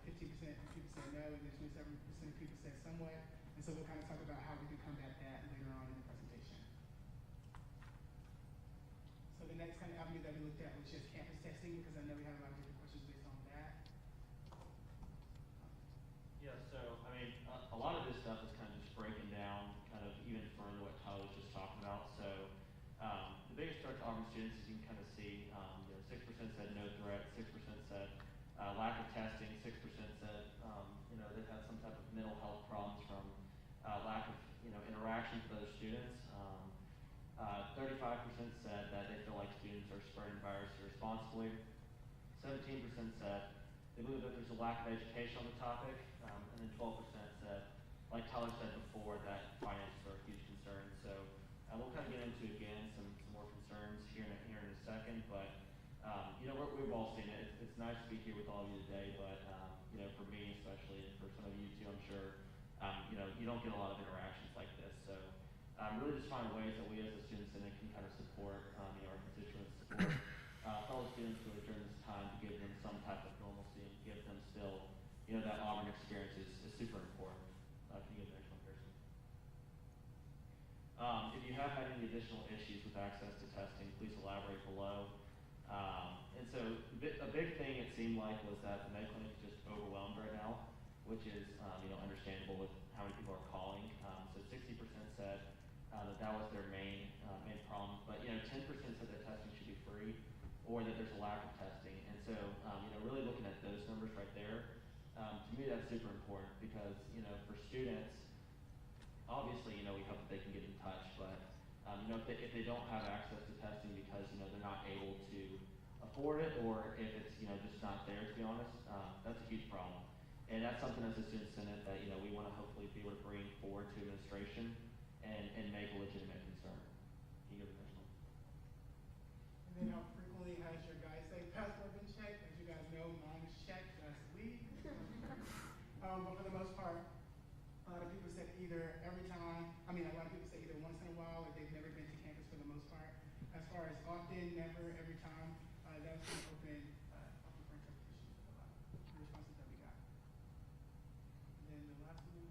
15% of people said no, and then 27% of people said somewhat. And so we'll kind of talk about how we can combat that later on in the presentation. So the next kind of avenue that we looked at was just campus testing, because I know we have a lot of different questions based on that. Yeah, so I mean, a lot of this stuff is kind of just breaking down, kind of even further what Tyler was just talking students, as you can kind of see, 6% said no threat, 6% said lack of testing, 6% said they've had some type of mental health problems from lack of interaction with other students. 35% said that they feel like students are spreading the virus irresponsibly. 17% said they believe that there's a lack of education on the topic, and then 12% said, like Tyler said before, that finances are a huge concern. So we'll kind of get into again some more concerns here in a second, but we've all seen it. It's nice to be here with all of you today, but for me especially, and for some of you too, I'm sure, you don't get a lot of interactions like this. So really just find ways that we as the Student Senate can kind of support our constituents, support fellow students really during this time to give them some type of normalcy and give them still, that Auburn experience is super important. Can you get the next one, Kirsten? If you have had any additional issues with access to testing, please elaborate below. And so a big thing it seemed like was that the med clinic is just overwhelmed right now, which is understandable with how many people are calling. So 60% said that was their main problem, but 10% said that testing should be free, or that there's a lack of testing. And so really looking at those numbers right there, to me that's super important because for students, obviously we hope that they can get in touch, but if they don't have access to testing because they're not able to afford it, or if it's just not there, to be honest, that's a huge problem. And that's something as a Student Senate that we want to hopefully be able to bring forward to administration and make a legitimate concern. Can you go to the next one? And then how frequently has your guys' safe passport been checked? As you guys know, mine was checked last week. But for the most part, a lot of people said either every time, a lot of people say either once in a while or they've never been to campus for the most part. As far as often, never, every time, that's been open for interpretation for a lot of the responses that we got. And then the last one,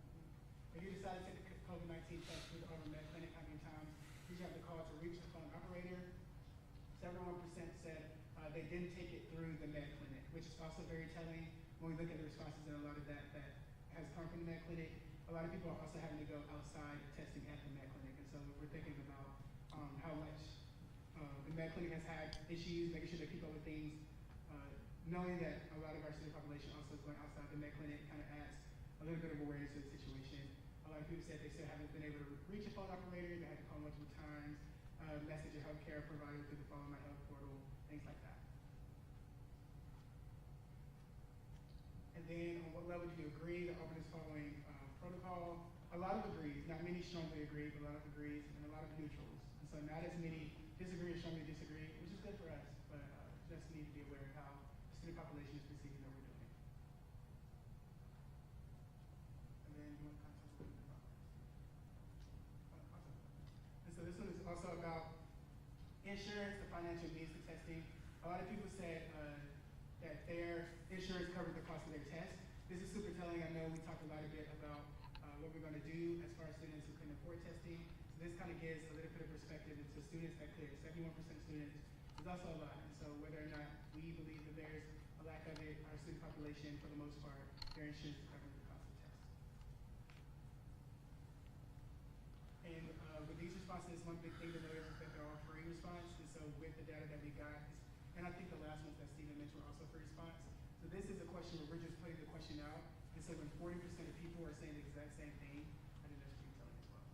if you decide to take the COVID-19 test through the Auburn Med Clinic, how many times did you have to call to reach the phone operator? 71% said they didn't take it through the Med Clinic, which is also very telling when we look at the responses, and a lot of that has come from the Med Clinic. A lot of people are also having to go outside testing at the Med Clinic, and so we're thinking about how much the Med Clinic has had issues, making sure they keep up with things, knowing that a lot of our student population also is going outside the Med Clinic kind of adds a little bit of awareness to the situation. A lot of people said they still haven't been able to reach a phone operator, they had to call multiple times, message a healthcare provider through the Follow My Health portal, things like that. And then on what level do you agree that Auburn is following protocol? A lot of agrees, not many strongly agree, but a lot of agrees, and a lot of neutrals. And so not as many disagree or strongly disagree, which is good for us, but just need to be aware of how the student population is perceiving what we're doing. And then you want to talk a little bit about awesome. And so this one is also about insurance, the financial means to testing. A lot of people said that their insurance covered the cost of their test. This is super telling. I know we talked a lot bit about what we're going to do as far as students who couldn't afford testing. So this kind of gives a little bit of perspective into students that could. 71% students is also a lot. And so whether or not we believe that there's a lack of it, our student population, for the most part, their insurance is covering the cost of tests. And with these responses, one big thing to notice is that they're all free response. And so with the data that we got, and I think the last ones that Stephen mentioned were also free response. So this is a question where we're just putting the question out. And so when 40% of people are saying the exact same thing, I think that's pretty telling as well.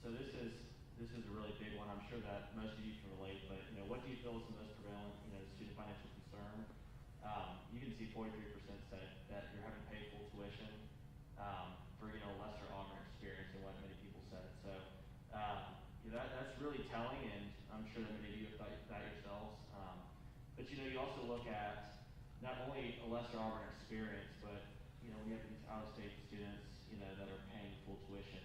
So this is a really big one. I'm sure that most of you can relate, but what do you feel is the most prevalent student financial concern? You can see 43% said that you're having to pay full tuition for lesser Auburn experience than what many people said. So that's really telling, and I'm sure that many of you have thought that yourselves. But you also look at not only a lesser Auburn experience, but we have these out-of-state students that are paying full tuition.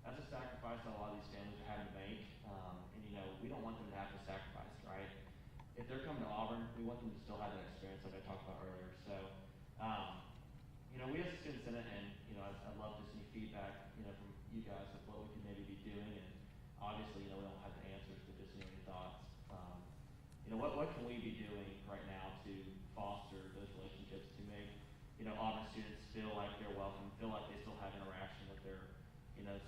That's a sacrifice that a lot of these families are having to make, and we don't want them to have to sacrifice, right? If they're coming to Auburn, we want them to still have that experience like I talked about earlier. So, we as a Student Senate, and I'd love to see feedback, from you guys of what we can maybe be doing. And obviously, we don't have the answers, but just any thoughts. What can we be doing right now to foster those relationships, to make Auburn students feel like they're welcome, feel like they still have interaction with their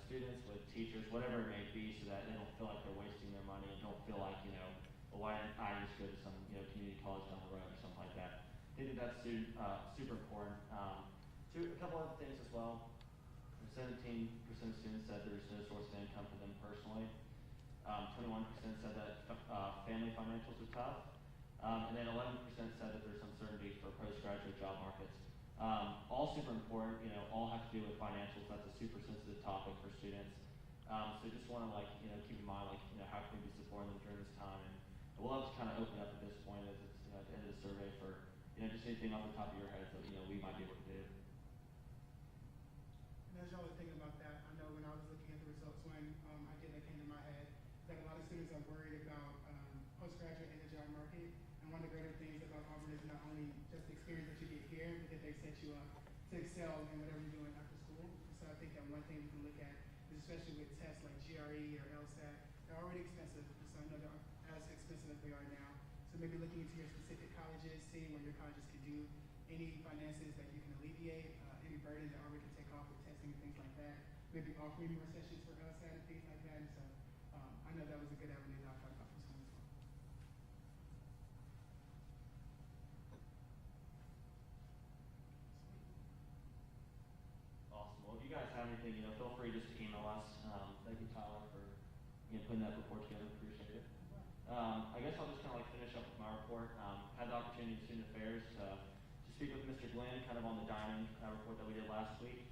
students with teachers, whatever it may be, so that they don't feel like they're wasting their money and don't feel like, well, why didn't I just go to some, community college down the road or something like that. I think that that's super important. A couple other things as well. 17% of students said there's no source of income for them personally. 21% said that family financials are tough. And then 11% said that there's uncertainty for postgraduate job markets. All super important, all have to do with financials. That's a super sensitive topic for students. So just want to keep in mind how can we be supporting them during this time. And we'll have to kind of open up at this point as it's at the end of the survey for just anything off the top of your head that we might be able to do. And as y'all are thinking about that, I know when I was looking at the results, one idea that came to my head is that a lot of students are worried about postgraduate in the job market. And one of the greater things about Auburn is not only just the experience that you get here, but that they set you up to excel in whatever you're doing after school. So I think that one thing we can look at is, especially with tests like GRE or LSAT, they're already expensive. So I know they're as expensive as they are now. So maybe looking into your specific colleges, seeing what your colleges can do, any finances that you can alleviate, any burden that Auburn can take off with testing and things like that. Maybe offering more sessions for LSAT and things like that. And so I know that was a good avenue that I thought about for some as well. Awesome. Well, if you guys have anything, feel free just to email us. Thank you, Tyler, for putting that report together. Appreciate it. I guess I'll just kind of finish up with my report. Had the opportunity in Student Affairs to speak with Mr. Glenn kind of on the dining report that we did last week.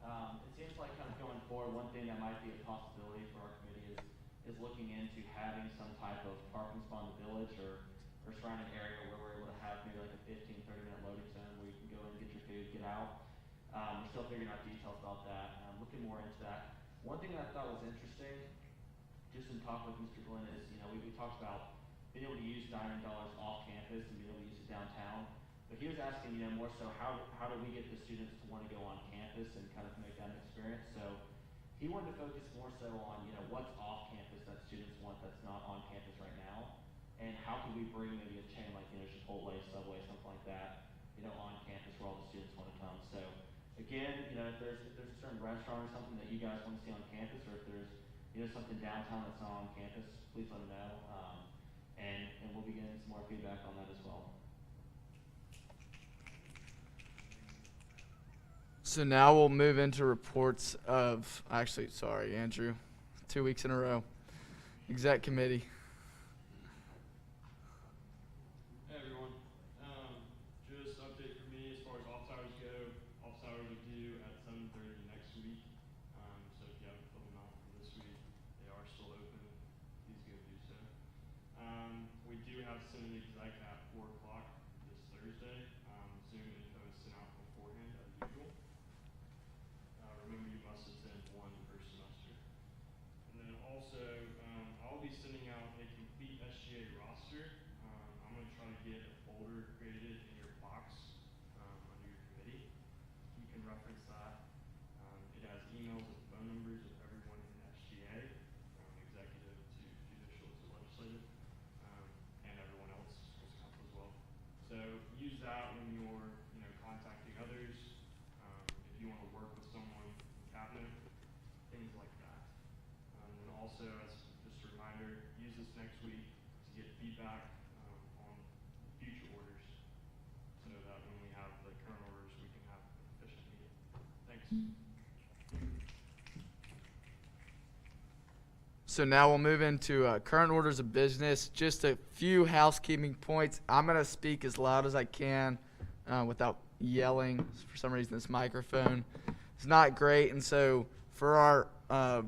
It seems like kind of going forward, one thing that might be a possibility for our committee is looking into having some type of parking spot in the village or surrounding area where we're able to have maybe like a 15, 30-minute loading zone where you can go in, get your food, get out. We're still figuring out details about that. Looking more into that. One thing that I thought was interesting, just in talk with Mr. Glenn, is we talked about being able to use dining dollars off campus and being able to use it downtown. But he was asking, more so how do we get the students to want to go on campus and kind of make that an experience. So he wanted to focus more so on what's off campus that students want that's not on campus right now, and how can we bring maybe a chain like Chipotle, Subway, something like that, on campus where all the students want to come. So again, if there's a certain restaurant or something that you guys want to see on campus, or if there's something downtown that's not on campus, please let me know, and we'll be getting some more feedback on that as well. So now we'll move into reports of, actually, sorry, Andrew, 2 weeks in a row. Exec committee. Hey everyone. Just update for me as far as office hours go. Office hours are due at 7:30 next week. So if you haven't filled them out for this week, they are still open. Please go do so. We do have Senate exec at 4 o'clock this Thursday. Zoom info is sent out beforehand as usual. Remember, you must attend one per semester. And then also, I'll be sending out a complete SGA roster. I'm going to try to get a folder created in your box under your committee. You can reference that. It has emails and phone numbers of everyone in SGA, executive to judicial to legislative, and everyone else, schools council as well. So use that when you're contacting others. If you want to work with someone in cabinet, things like that. And also, as just a reminder, use this next week to get feedback on future orders, so that when we have the current orders, we can have an efficient meeting. Thanks. So now we'll move into current orders of business. Just a few housekeeping points. I'm going to speak as loud as I can without yelling. For some reason, this microphone is not great. And so for our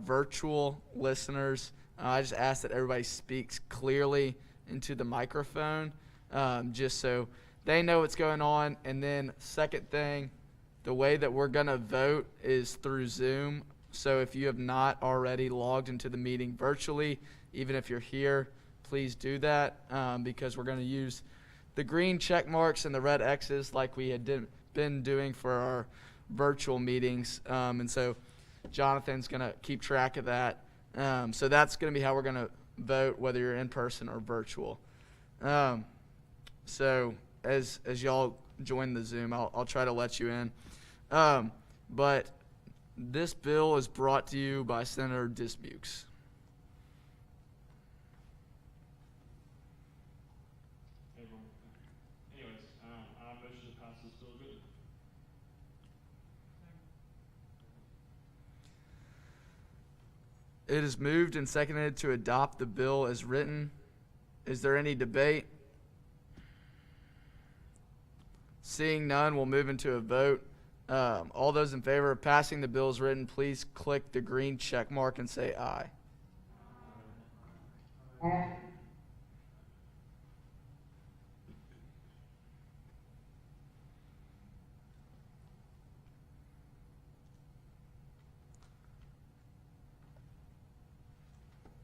virtual listeners, I just ask that everybody speaks clearly into the microphone, just so they know what's going on. And then second thing, the way that we're going to vote is through Zoom. So if you have not already logged into the meeting virtually, even if you're here, please do that, because we're going to use the green check marks and the red X's like we had been doing for our virtual meetings. And so Jonathan's going to keep track of that. So that's going to be how we're going to vote, whether you're in person or virtual. So as y'all join the Zoom, I'll try to let you in. But This bill is brought to you by Senator Dismukes. Hey, everyone. Anyways, I motion to pass this bill as written. It is moved and seconded to adopt the bill as written. Is there any debate? Seeing none, we'll move into a vote. All those in favor of passing the bill as written, please click the green check mark and say aye.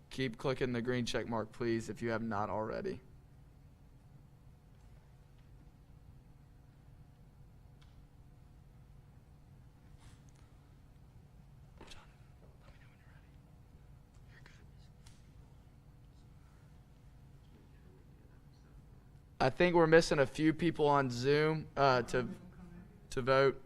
Keep clicking the green check mark, please, if you have not already. I think we're missing a few people on Zoom to vote.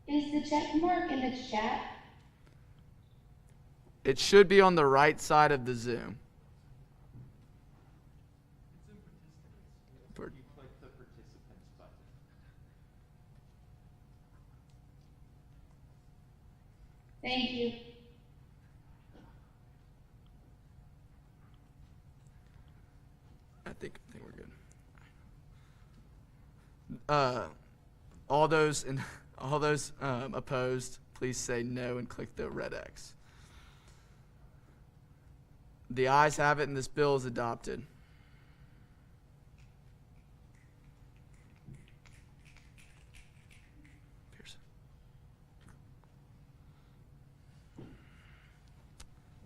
Is the check mark in the chat? It should be on the right side of the Zoom. You click the participants button. Thank you. I think we're good. All those opposed, please say no and click the red X. The ayes have it, and this bill is adopted.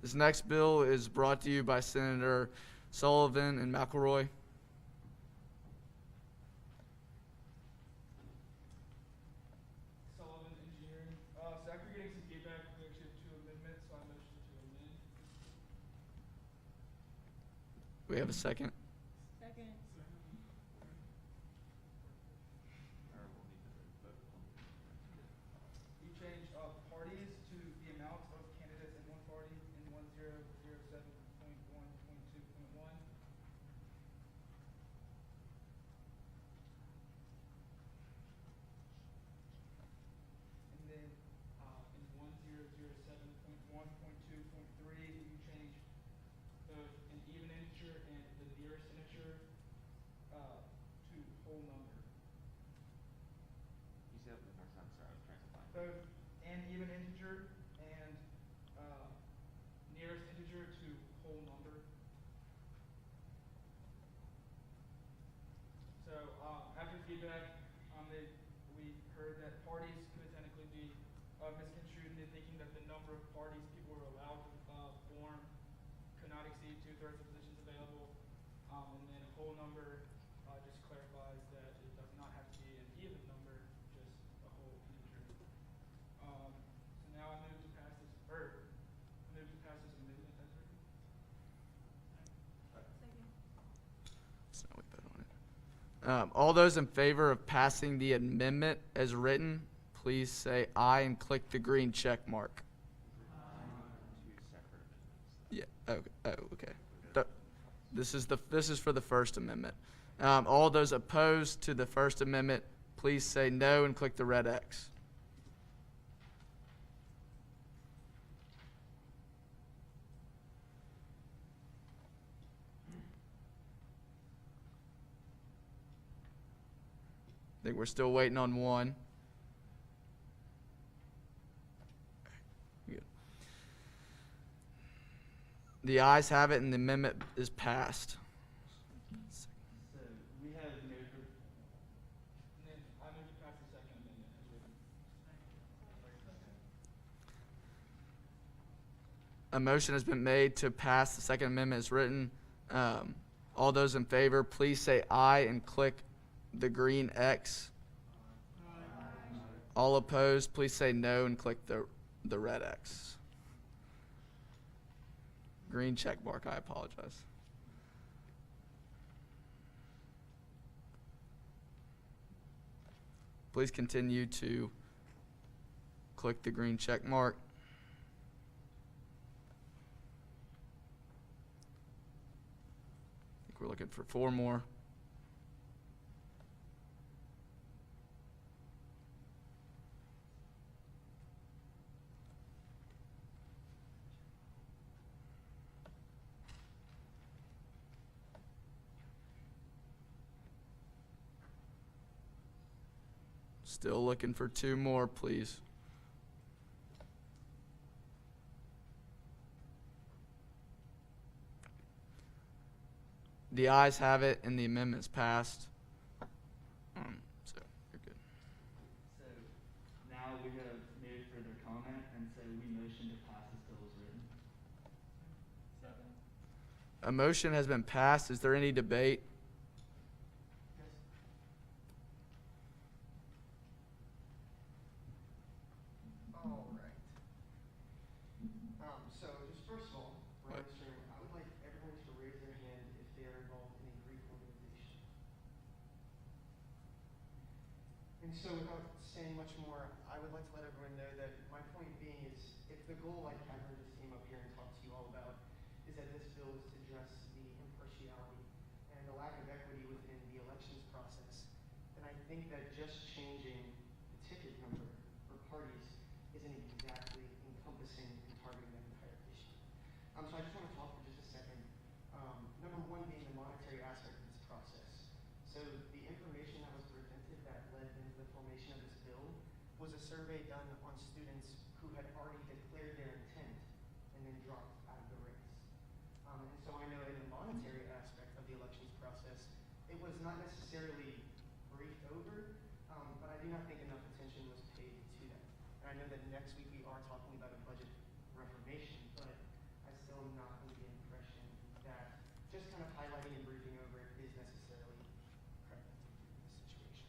This next bill is brought to you by Senator Sullivan and McElroy. Sullivan Engineering. So after getting some feedback, we actually have 2 amendments, so I motion to amend. We have a second. Second. You change parties to the amount of candidates in one party in 1007.1.2.1. And then in 1007.1.2.3, you change both an even integer and the nearest integer to whole number. You said it one more time, sorry, I was trying to find it. Both an even integer and nearest integer to whole number. So after feedback, we heard that parties could technically be misconstrued into thinking that the number of parties people were allowed to form could not exceed 2/3 of positions available. And then whole number just clarifies that it does not have to be an even number, just a whole integer. So now I move to pass this, amendment as written. So now we vote on it. All those in favor of passing the amendment as written, please say aye and click the green check mark. Two separate amendments. Yeah. Okay. This is for the First Amendment. All those opposed to the First Amendment, please say no and click the red X. I think we're still waiting on one. Good. The ayes have it, and the amendment is passed. So we have moved. And then I move to pass the second amendment as written. A motion has been made to pass the Second Amendment as written. All those in favor, please say aye and click the green X. All opposed, please say no and click the red X. Green check mark, I apologize. Please continue to click the green check mark. I think we're looking for 4 more. Still looking for 2 more, please. The ayes have it, and the amendment's passed. So you're good. So now we have made further comment, and so we motion to pass this bill as written. Second. A motion has been passed. Is there any debate? All right. So just first of all, we're on this room, I would like everyone to raise their hand if they are involved in a Greek organization. And so without saying much more, I would like to let everyone know that my point being is, if the goal, like Catherine just came up here and talked to you all about, is that this bill is to address the impartiality and the lack of equity within the elections process, then I think that just changing the ticket number for parties isn't exactly encompassing and targeting that entire issue. So I just want to talk for just a second. Number one being the monetary aspect of this process. So the information that was presented that led into the formation of this bill was a survey done on students who had already declared their intent and then dropped out of the race. And so I know in the monetary aspect of the elections process, it was not necessarily briefed over, but I do not think enough attention was paid to that. And I know that next week we are talking about a budget reformation, but I still am not under the impression that just kind of highlighting and briefing over it is necessarily correct in this situation.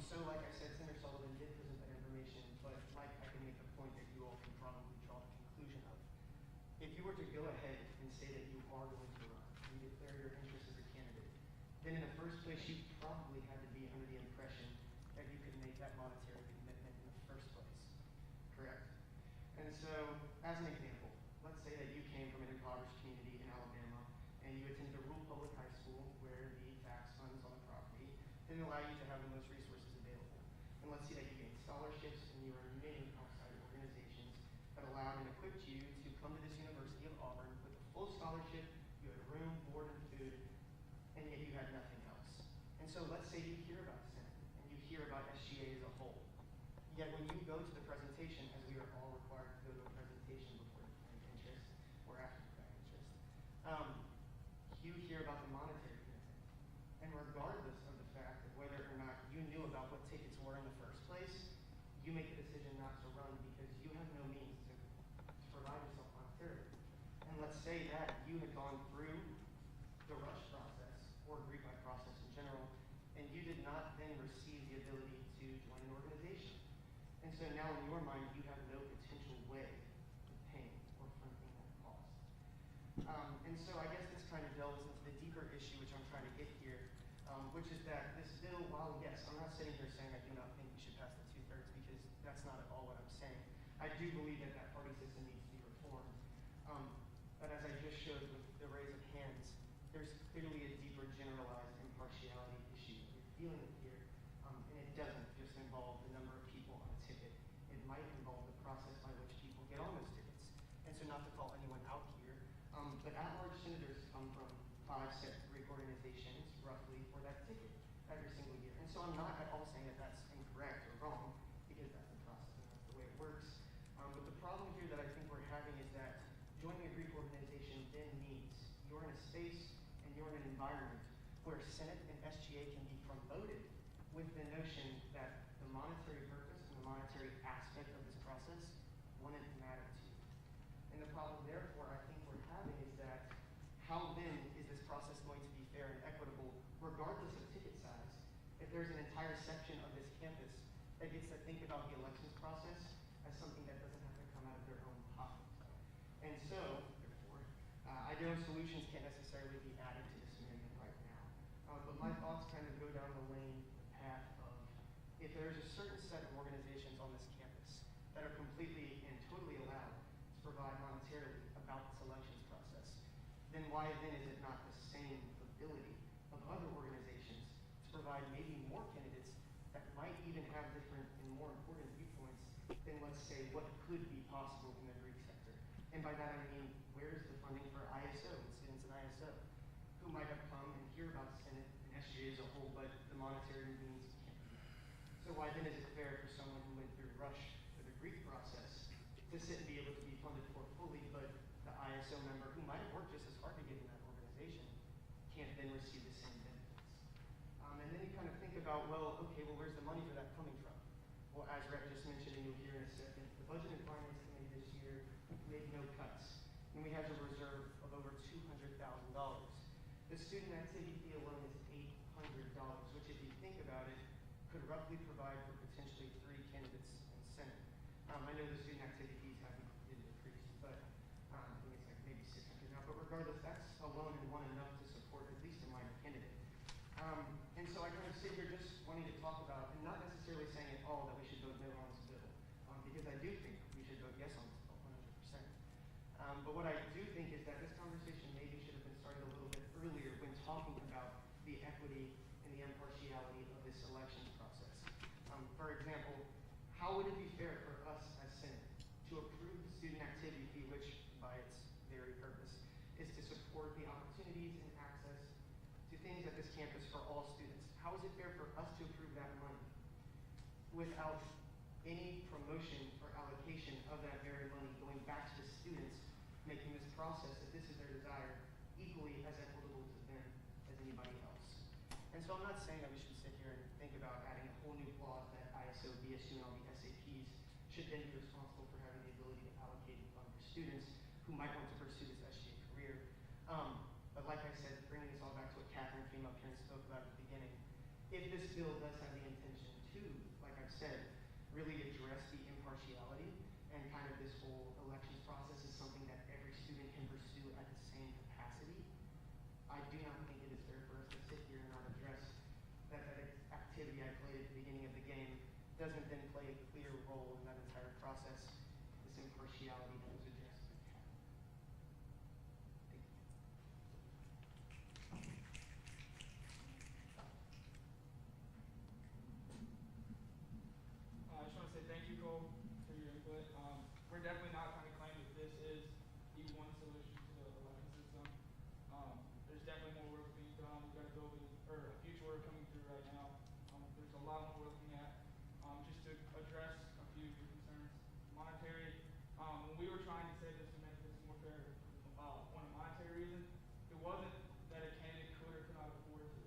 So like I said, Senator Sullivan did present that information, but Mike, I can make the point that you all can probably draw the conclusion of. If you were to go ahead and say that you are going to run, and you declare your interest as a candidate, then in the first place you probably had to be under the impression that you could make that monetary commitment in the first place, correct? And so, as an example, let's say that you came from an impoverished community in Alabama and you attended a rural public high school where the tax funds on the property didn't allow you to have the most resources available. And let's say that you gained scholarships and you were in many outside organizations that allowed and equipped you to come to this University of Auburn with a full scholarship, you had room, board, and food, and yet you had nothing else. And so let's say you hear about Senate and you hear about SGA as a whole. Yet when you go to the presentation, as we are all required to go to a presentation before declaring interest or after declaring interest, you hear about the monetary commitment. And regardless of the fact of whether or not you knew about what tickets were in the first place, you make the decision not to run because you have no means to provide yourself monetarily. And let's say that you had gone through the rush process or rebuy process in general, and you did not then receive the ability to join an organization. And so now in your mind, you have no potential way of paying or fronting that cost. And so I guess this kind of delves into the deeper issue which I'm trying to get here, which is that this bill, while yes, I'm not sitting here saying I do not think we should pass the 2/3 because that's not at all what I'm saying. I do believe that that party system needs to be reformed. But as I just showed with the raise of hands, there's clearly a deeper generalized impartiality issue that we're dealing with here. And it doesn't just involve the number of people on a ticket. It might involve the process by which people get on those tickets. And so not to call anyone out here, but at-large senators come from 5 set Greek organizations, roughly, for that ticket every single year. And so I'm not at all saying that that's incorrect or wrong, because that's the process and that's the way it works. But the problem here that I think we're having is that joining a Greek organization then means you're in a space and you're in an environment where Senate and SGA can be promoted with the notion that the monetary purpose and the monetary aspect of this process wouldn't matter to you. And the problem, therefore, I think we're having is that how then is this process going to be fair and equitable, regardless of ticket size, if there's an entire section of this campus that gets to think about the elections process as something that doesn't have to come out of their own pocket. And so, therefore, ideal solutions can't necessarily be added to this amendment right now. But my thoughts kind of go down the lane, the path of, if there's a certain set of organizations on this campus that are completely and totally allowed to provide monetarily about this elections process, then why then is it not the same ability of other organizations to provide maybe more candidates that might even have different and more important viewpoints than, let's say, what could be possible in the Greek sector? And by that I mean, where is the funding for ISO and students in ISO who might have come and hear about Senate and SGA as a whole, but the monetary means can't be met? So why then is it fair for someone who went through rush for the Greek process to sit and be able to be funded for fully, but the ISO member who might have worked just as hard to get in that organization can't then receive the same benefits? And then you kind of think about, well, okay, well, where's the money for that coming from? Well, as Rep just mentioned, and you'll hear in a second, the Budget and Finance Committee this year made no cuts, and we have a reserve of over $200,000. The student activity fee alone is $800, which, if you think about it, could roughly provide for potentially 3 candidates in Senate. I know the student activity fees haven't been decreased, but I think it's like maybe 600 now. But regardless, that's alone and one enough to support at least a minor candidate. And so I kind of sit here just wanting to talk about, and not necessarily saying at all that we should vote no on this bill, because I do think we should vote yes on this bill 100%. But what I do think is that this conversation maybe should have been started a little bit earlier when talking about the equity and the impartiality of this elections process. For example, how would it be fair for us as Senate to approve the student activity fee, which by its very purpose is to support the opportunities and access to things at this campus for all students? How is it fair for us to approve that money without any promotion or allocation of that very money going back to the students, making this process, if this is their desire, equally as equitable to them as anybody else? And so I'm not saying that we should sit here and think about adding a whole new clause that ISO, BSU, and all the SAPs should then be responsible for having the ability to allocate and fund for students who might want to pursue this SGA career. But like I said, bringing this all back to what Catherine came up here and spoke about at the beginning, if this bill does have the intention to, like I've said, really address the impartiality and kind of this whole elections process is something that every student can pursue at the same capacity, I do not think it is fair for us to sit here and not address that activity I played at the beginning of the game doesn't then play a clear role in that entire process, this impartiality that was addressed in the cap. Thank you. I just want to say thank you, Cole, for your input. We're definitely not trying to claim that this is the one solution to the election system. There's definitely more work being done. We've got a bill or a future order coming through right now. There's a lot more we're looking at. Just to address a few of your concerns. Monetary, when we were trying to say this to make this more fair, on a monetary reason, it wasn't that a candidate could or could not afford to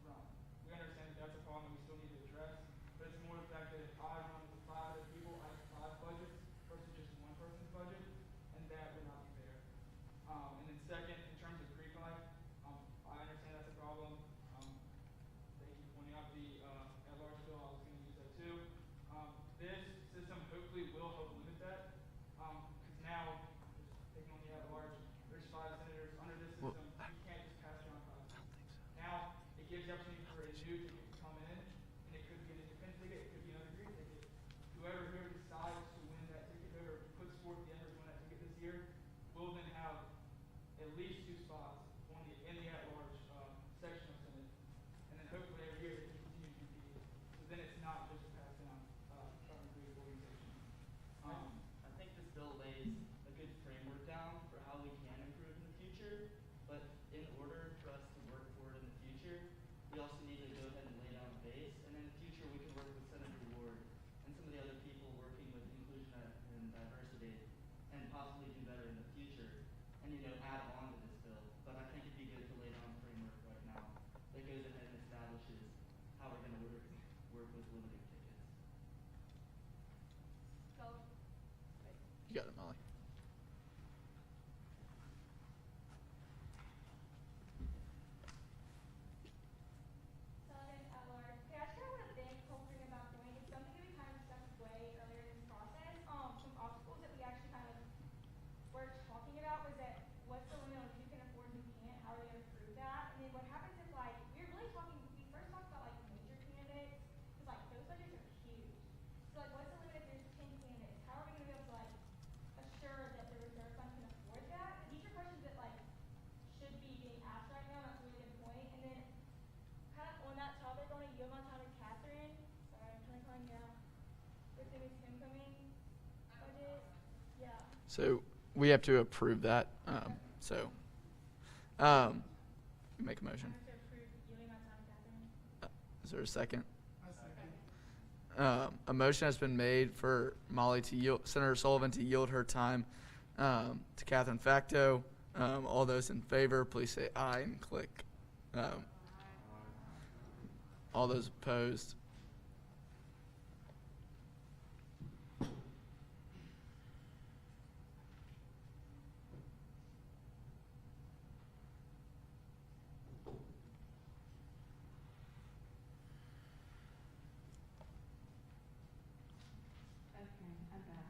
run. We understand that that's a problem that we still need to address, but it's more the fact that if I run with 5 other people, I have 5 budgets versus just one person's budget, and that would not be fair. And then second, in terms of Greek life, I understand that's a problem. Thank you for pointing out the at-large bill. I was going to use that too. This system hopefully will help limit that, because now, just taking on the at-large, there's 5 senators under this system. You can't just pass around 5 senators. Now, it gives the opportunity for a new ticket to come in, and it could be an independent ticket, it could be another Greek ticket. Whoever decides to win that ticket, whoever puts forth the effort to win that ticket this year, will then have at least for tonight's homecoming budget. Yeah. So we have to approve that. Make a motion. I have to approve yielding that time, Catherine. Is there a second? I second. A motion has been made for Molly to yield, Senator Sullivan to yield her time to Catherine Facto. All those in favor, please say aye and click. All those opposed. Okay, I'm back.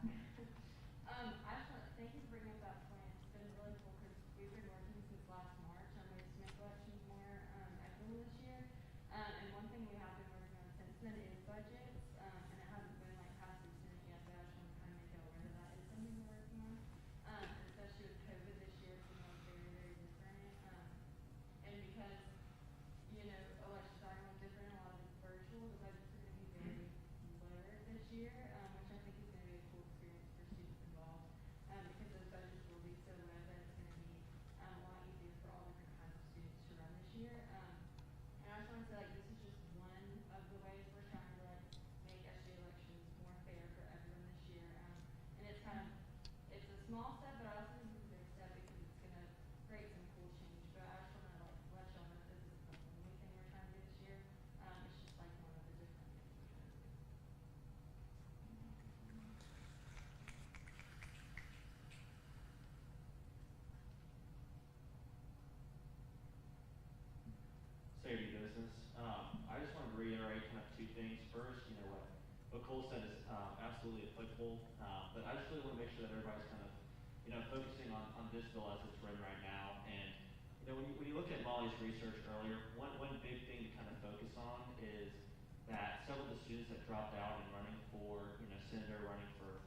I just want to thank you for bringing up that plan. It's been really cool because we've been working since last March on making Smith elections more equitable this year. And one thing we have been working on since then is budgets. And it hasn't been like passed through Senate yet, but I just want to kind of make you aware that that is something we're working on. Especially with COVID this year, it's been like very, very different. And because elections are going different, a lot of it's virtual, the budgets are going to be very layered this year, which I think is going to be a cool experience for students involved, because those budgets will be so low that it's going to be a lot easier for all different kinds of students to run this year. And I just want to say, like, this is just one of the ways we're trying to like make SGA elections more fair for everyone this year. And it's a small step, but I also think it's a big step because it's going to create some cool change. But I just want to like let y'all know this isn't the only thing we're trying to do this year. It's just like one of the different things we're trying to do. Safety business. I just wanted to reiterate kind of two things. First, what Cole said is absolutely applicable, but I just really want to make sure that everybody's kind of, focusing on this bill as it's written right now. And when you look at Molly's research earlier, one big thing to kind of focus on is that several of the students that dropped out in running for senator, running for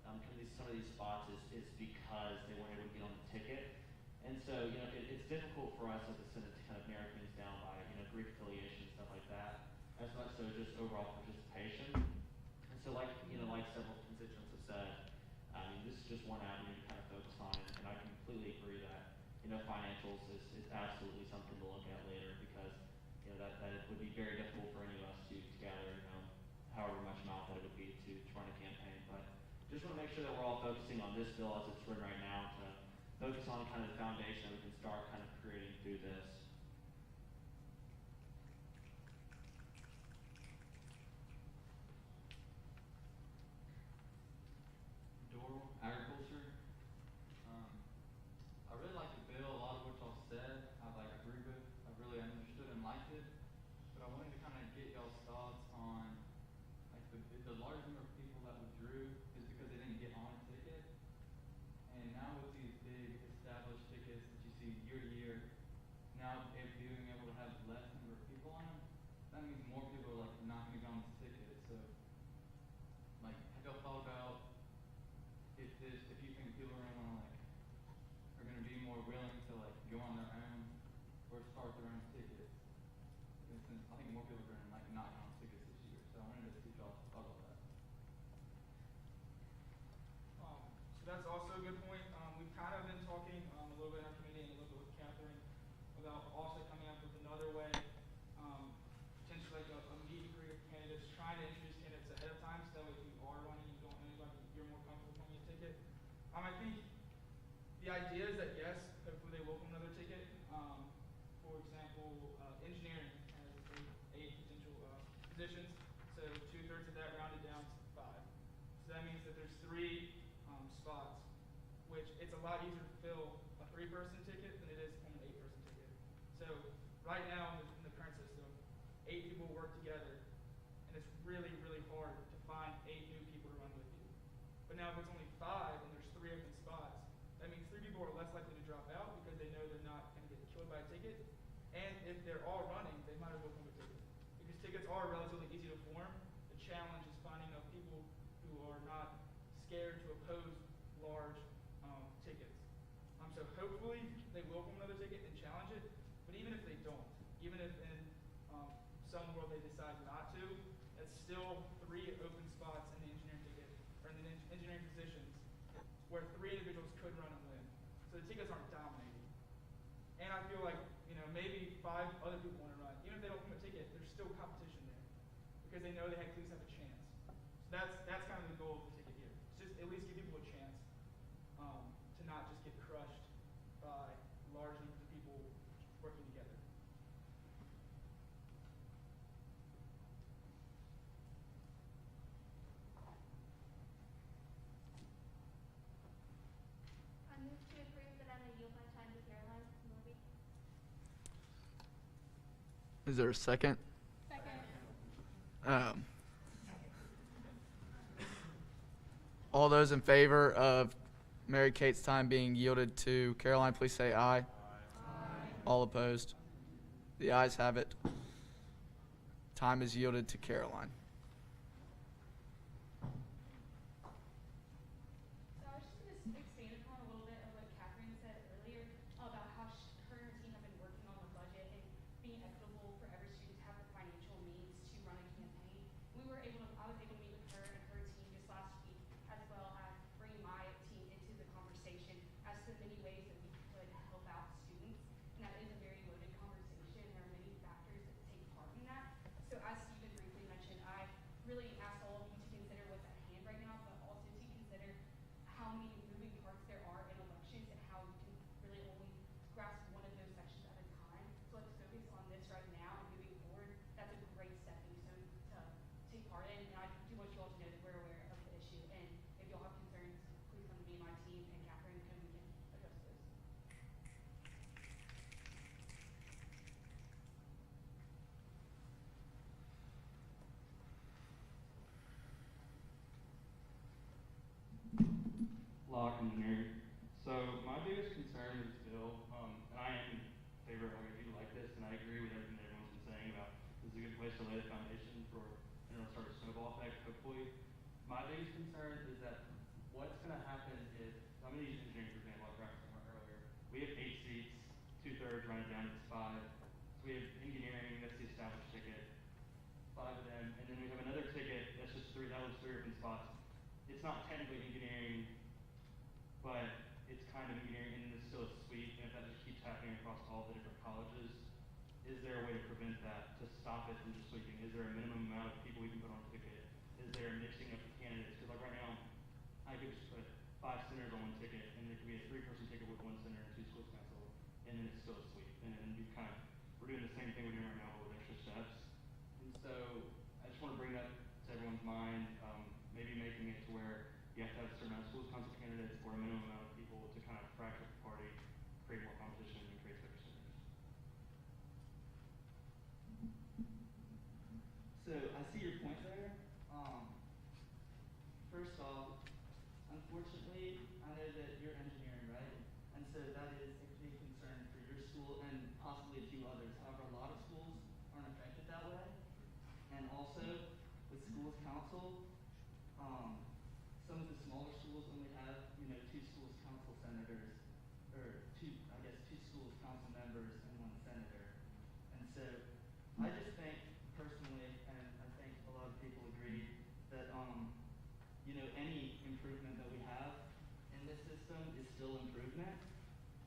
some of these spots is because they weren't able to get on the ticket. And so, it's difficult for us as a Senate to kind of narrow things down by, Greek affiliation, stuff like that, as much so just overall participation. And so, like several constituents have said, this is just one avenue to kind of focus on, and I completely agree that, financials is absolutely something to look at later because, that it would be very difficult for any of us to gather, however much amount that it would be to run a campaign. But just want to make sure that we're all focusing on this bill as it's written right now to focus on kind of the foundation that we can start kind of creating through this. Rural agriculture. I really like the bill. A lot of what y'all said, I agree with. I really understood and liked it. But I wanted to kind of get y'all's thoughts on the large number of people that withdrew is because they didn't get on a ticket. And now with these big established tickets that you see year to year, now being able to have less number of people on them, that means more people are not going to go on this ticket. So have y'all thought about if you think people are going to be more willing to go on their own or start their own tickets? For instance, I think more people are going to not go on tickets this year. So I wanted to see if y'all thought about that. So that's also a good point. We've kind of been talking a little bit in our committee and a little bit with Catherine about also coming up with another way, potentially a meet and greet of candidates, trying to introduce candidates ahead of time so that way if you are running and you don't know anybody, you're more comfortable coming a ticket. I think the idea is that yes, hopefully they welcome another ticket. For example, engineering has 8 potential positions, so 2/3 of that rounded down to 5. So that means that there's 3 spots, which it's a lot easier to fill a 3-person ticket than it is on an 8-person ticket. So right now in the current system, 8 people work together, and it's really, really hard to find 8 new people to run with you. But now if it's only 5 and there's 3 open spots, that means 3 people are less likely to drop out because they know they're not going to get killed by a ticket. And if they're all running, they might as well come a ticket. Because tickets are relatively easy to form. The challenge is finding enough people who are not scared to oppose large tickets. So hopefully they will come another ticket and challenge it. But even if they don't, even if in some world they decide not to, that's still 3 open spots in the engineering engineering positions where 3 individuals could run and win. So the tickets aren't dominating. And I feel like, maybe 5 other people want to run. Even if they don't come a ticket, there's still competition there because they know they at least have a chance. So that's kind of the goal of the ticket here. It's just at least give people a chance to not just get crushed by large numbers of people working together. I move to approve that I'm a yield my time to Caroline Morby. Is there a second? Second. All those in favor of Mary Kate's time being yielded to Caroline, please say aye. Aye. All opposed? The ayes have it. Time is yielded to Caroline. So I was just going to expand upon a little bit of what Catherine said earlier about how her and her team have been working on the budget and being equitable for every student to have the financial means to run a campaign. I was able to meet with her and her team just last week, as well as bringing my team into the conversation as to many ways that we could help out students. And that is a very loaded conversation. There are many factors that take part in that. So as Stephen briefly mentioned, I really asked all of you to consider what's at hand right now, but also to consider how many moving parts there are in elections and how you can really only grasp one of those sections at a time. So let's focus on this right now and moving forward. That's a great stepping stone to take part in. And I do want you all to know that we're aware of the issue. And if y'all have concerns, please come to me and my team and Catherine, and we can address those. Lock engineering. So my biggest concern with this bill, and I am in favor of like, if you like this, and I agree with everything that everyone's been saying about this is a good place to lay the foundation for, and it'll start a snowball effect, hopefully. My biggest concern is that what's going to happen is, I'm going to use engineering for example, like Rex talked about earlier. We have 8 seats, 2/3 running down to 5. So we have engineering, that's the established ticket, 5 of them, and then we have another ticket, that's just 3, that was 3 open spots. It's not technically engineering, but it's kind of engineering, and it's still a suite, and if that just keeps happening across all the different colleges, is there a way to prevent that, to stop it from just sweeping? Is there a minimum amount of people we can put on a ticket? Is there a mixing of the candidates? Because like right now, I could just put 5 senators on one ticket, and there could be a 3-person ticket with 1 senator and 2 schools council, and then it's still a sweep. And then we're doing the same thing we're doing right now, but with extra steps. And so I just want to bring that to everyone's mind, maybe making it to where you have to have a certain amount of schools council candidates or a minimum amount of people to kind of fracture the party, create more competition, and create better senators. So I see your point there. First off, unfortunately, I know that you're engineering, right? And so that is a big concern for your school and possibly a few others. However, a lot of schools aren't affected that way. And also, with schools council, some of the smaller schools only have, 2 schools council senators, or 2 schools council members and 1 senator. And so, I just think personally, and I think a lot of people agree, that any improvement that we have in this system is still improvement.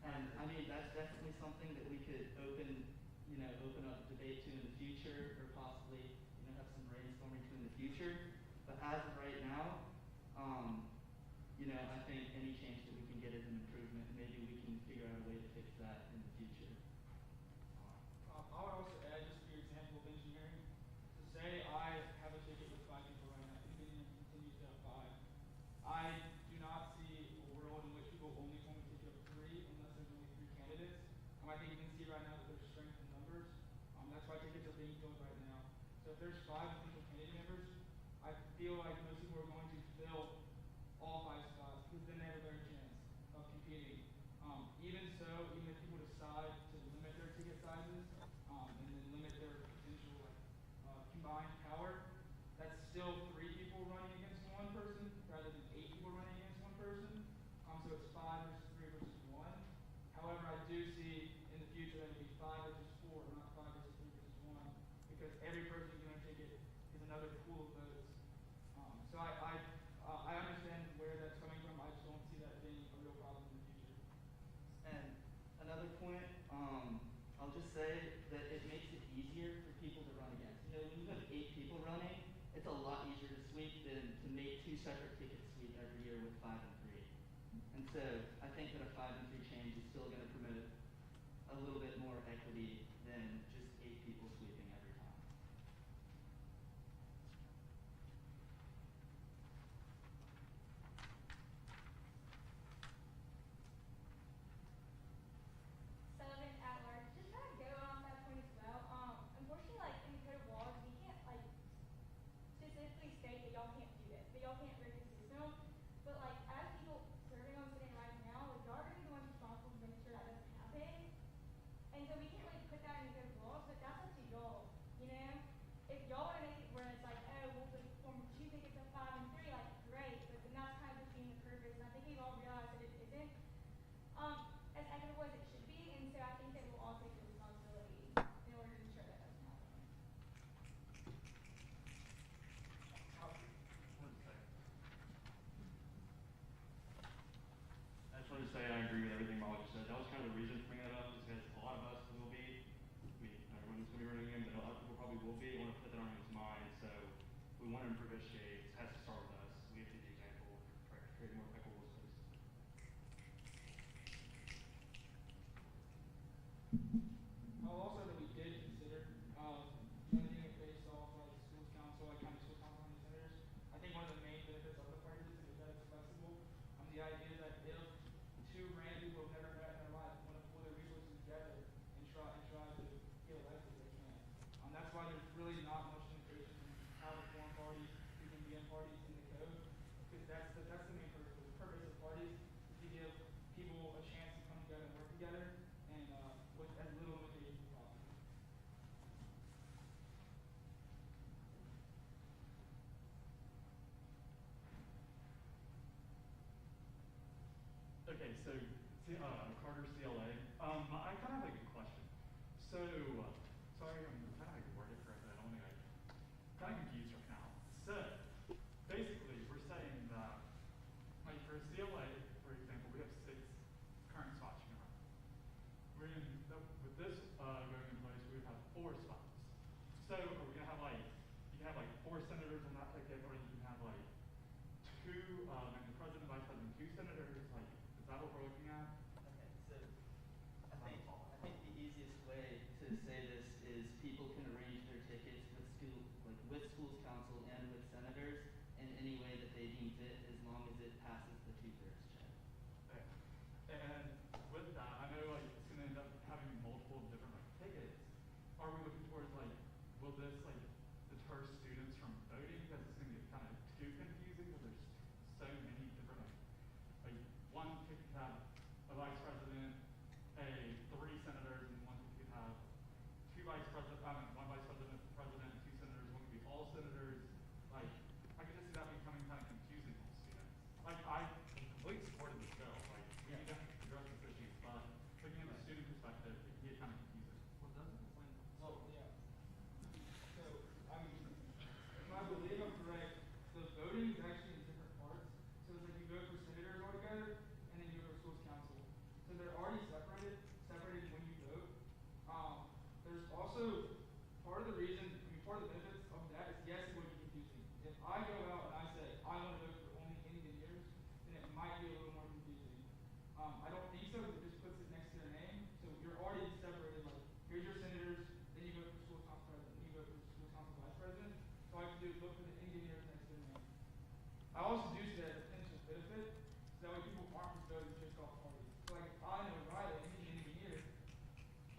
And I mean, that's definitely something that we could open up debate to in the future, or possibly, have some brainstorming to in the future. But as of right now, I think any change that we can get is an improvement, and maybe we can figure out a way to fix that in the future. I would also add, just for your example of engineering, to say I have a ticket with 5 people right now, engineering continues to have 5. I do not see a world in which people only form a ticket of 3 unless there's only 3 candidates. I think you can see right now that there's strength in numbers. That's why tickets are being filled right now. So if there's 5 potential candidate members, I feel like most people are going to fill all 5 spots because then they have a better chance of competing. Even so, even if people decide to limit their ticket sizes and then limit their potential combined power, that's still 3 people running against 1 person rather than 8 people running against 1 person. So it's 5 versus 3 versus 1. However, I do see in the future that it'll be 5 versus 4, not 5 versus 3 versus 1, because every person getting a ticket is another pool of votes. So I understand say that it makes it easier for people to run against. You know, when you have 8 people running, it's a lot easier to sweep than to make 2 separate tickets sweep every year with 5 and 3. And so I think that a 5 and 3 change is still going to promote a little bit more equity than just 8 people sweeping every time. Sullivan at large, just kind of going off that point as well. Unfortunately, like in the code of laws, we can't like specifically state that y'all can't do this, that y'all can't break the system. But like as people serving on sitting right now, like y'all are gonna be the ones responsible to make sure that doesn't happen. And so we can't really put that in the code of laws, but that's up to y'all. You know, if y'all want to make it where it's like, oh, we'll put form 2 tickets at 5 and 3, like great, but then that's kind of defeating the purpose. And I think we've all realized that it isn't as equitable as it should be, and so I think that we'll all take the responsibility in order to ensure that doesn't happen. I just wanted to say I agree with everything Molly just said. That was kind of the reason for bringing that up, is because a lot of us will be, I mean, everyone's going to be running in, but a lot of people probably will be. We want to put that on everyone's mind. So we want to improve SGA. It has to start with us. We have to be the example for creating more equitable space. I'll also that we did consider joining it based off like schools council, like county school council and senators. I think one of the main benefits of the party system is that it's flexible. The idea that if 2 random people have never met in their life want to pull their resources together and try to get elected, they can. That's why there's really not much limitation in how to form parties, who can be in parties in the code, because that's the main purpose. The purpose of parties is to give people a chance to come together and work together, and with as little limitations as possible. Okay, so Carter CLA. I kind of have like a question. So, sorry, I'm kind of like word it correctly. I don't want to like, kind of confused right now. So, basically, we're saying that, like for CLA, for example, we have 6 current spots you can run. With this going in place, we would have 4 spots. So, are we gonna have like, you can have like 4 senators on that ticket, or you can have like 2, like the president, vice president, 2 senators. Like, is that what we're looking at? Okay, so I think the easiest way to say this is people can arrange their tickets with schools council and with senators in any way that they deem fit, as long as it passes the 2/3 check. Okay. And with that, I know like it's gonna end up having multiple different like tickets. Are we looking towards like, will this like deter students from voting, because it's gonna get kind of too confusing because there's so many different like one ticket could have a vice president, 3 senators, and one ticket could have 2 vice presidents, 1 vice president, president, 2 senators, one could be all senators. Like, I could just see that becoming kind of confusing to students. Like, I completely supported this bill. Like, we need to address this issue, but looking at the student perspective, it can get kind of confusing. Well, doesn't when Well, yeah. So, if I believe I'm correct, the voting is actually in different parts. So it's like you vote for senators altogether, and then you vote for schools council. So they're already separated when you vote. There's also part of the reason, part of the benefits of that is yes, it would be confusing. If I go out and I say I want to vote for only engineers, then it might be a little more confusing. I don't think so, because it just puts it next to their name. So you're already separated, like here's your senators, then you vote for school council president, then you vote for school council vice president. So all I have to do is look for the engineers next to their name. I also do see that as a potential benefit, so that way people aren't just voting just off party. So like if I know Riley and he's an engineer,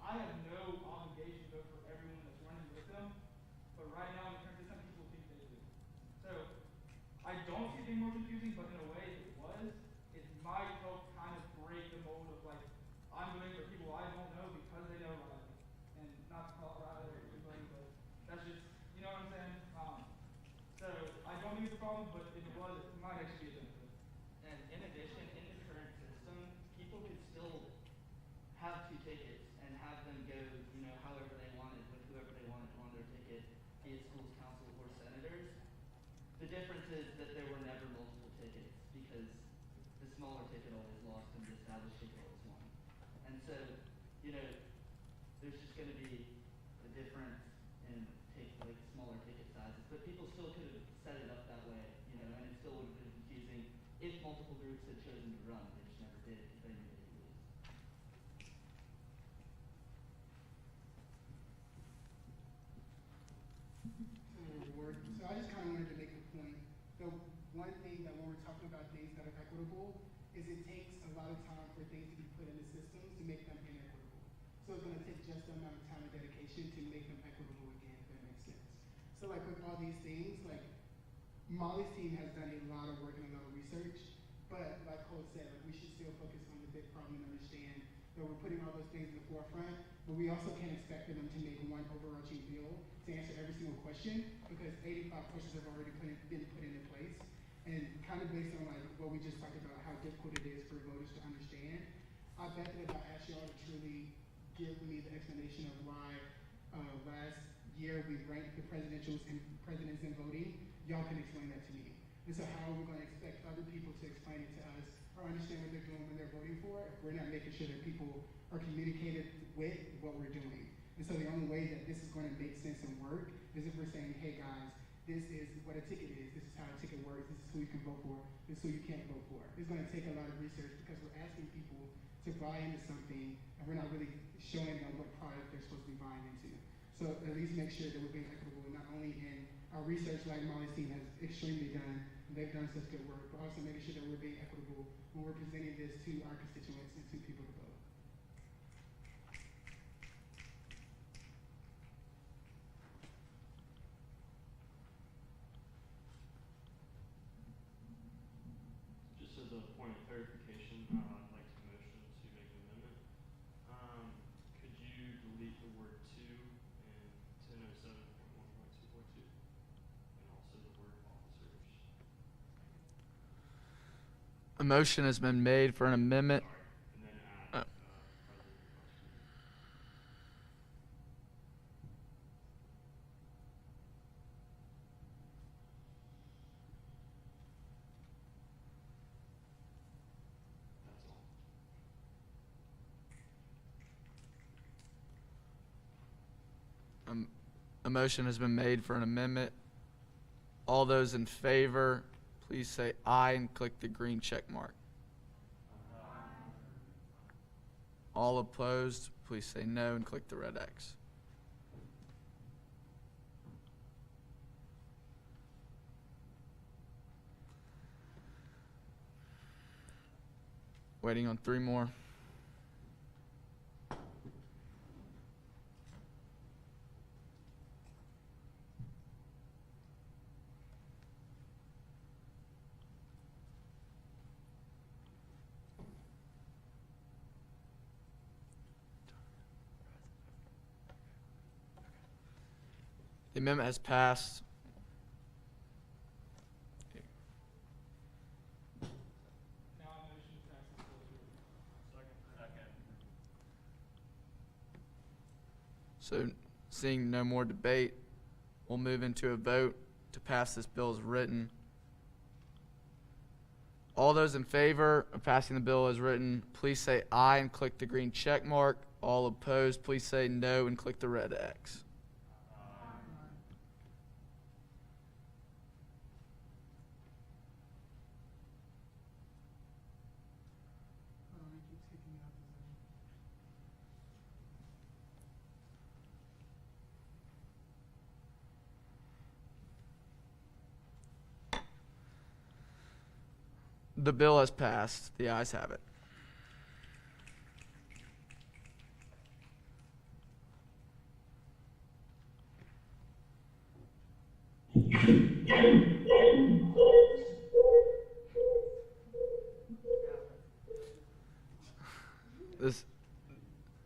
I have no obligation to vote for everyone that's running with them. But right now in the current system, people think they do. So I don't see it being more confusing, but in a way, if it was, it might help kind of break the mold of like, I'm voting for people I don't know because they know Riley. And not to call it Riley or anybody, but that's just, you know what I'm saying? So I don't think it's a problem, but if it was, it might actually be a benefit. And in addition, in the current system, people could still have 2 tickets and have them go, you know, however they wanted, with whoever they wanted on their ticket, be it schools council or senators. The difference is that there were never multiple tickets, because the smaller ticket always lost and the established ticket always won. And so, you know, there's just going to be a difference in like smaller ticket sizes, but people still could have set it up that way, you know, and it still would have been confusing if multiple groups had chosen to run. They just never did because they knew they'd lose. Reward. So I just kind of wanted to make a point. The one thing that when we're talking about things that are equitable is it takes a lot of time for things to be put in the systems to make them inequitable. So it's going to take just the amount of time and dedication to make them equitable again, if that makes sense. So like with all these things, like Molly's team has done a lot of work and a lot of research, but like Cole said, like we should still focus on the big problem and understand that we're putting all those things in the forefront, but we also can't expect for them to make one overarching bill to answer every single question because 85 questions have already been put into place. And kind of based on like what we just talked about, how difficult it is for voters to understand, I bet that if I asked y'all to truly give me the explanation of why last year we ranked the presidents in voting, y'all can explain that to me. And so how are we going to expect other people to explain it to us or understand what they're doing when they're voting for if we're not making sure that people are communicated with what we're doing? And so the only way that this is going to make sense and work is if we're saying, hey guys, this is what a ticket is, this is how a ticket works, this is who you can vote for, this is who you can't vote for. It's going to take a lot of research because we're asking people to buy into something and we're not really showing them what product they're supposed to be buying into. So at least make sure that we're being equitable, not only in our research like Molly's team has extremely done, and they've done such good work, but also making sure that we're being equitable when we're presenting this to our constituents and to people to vote. Just as a point of clarification, I'd like to motion to make an amendment. Could you delete the word "to" in 1007.1.2.2 and also the word "officers"? A motion has been made for an amendment. Sorry, and then add president and vice president. That's all. A motion has been made for an amendment. All those in favor, please say aye and click the green check mark. All opposed, please say no and click the red X. Waiting on 3 more. The amendment has passed. Now I motion to pass this bill to So, Second. seeing no more debate, we'll move into a vote to pass this bill as written. All those in favor of passing the bill as written, please say aye and click the green check mark. All opposed, please say no and click the red X. It keeps kicking me out the Zoom. The bill has passed. The ayes have it.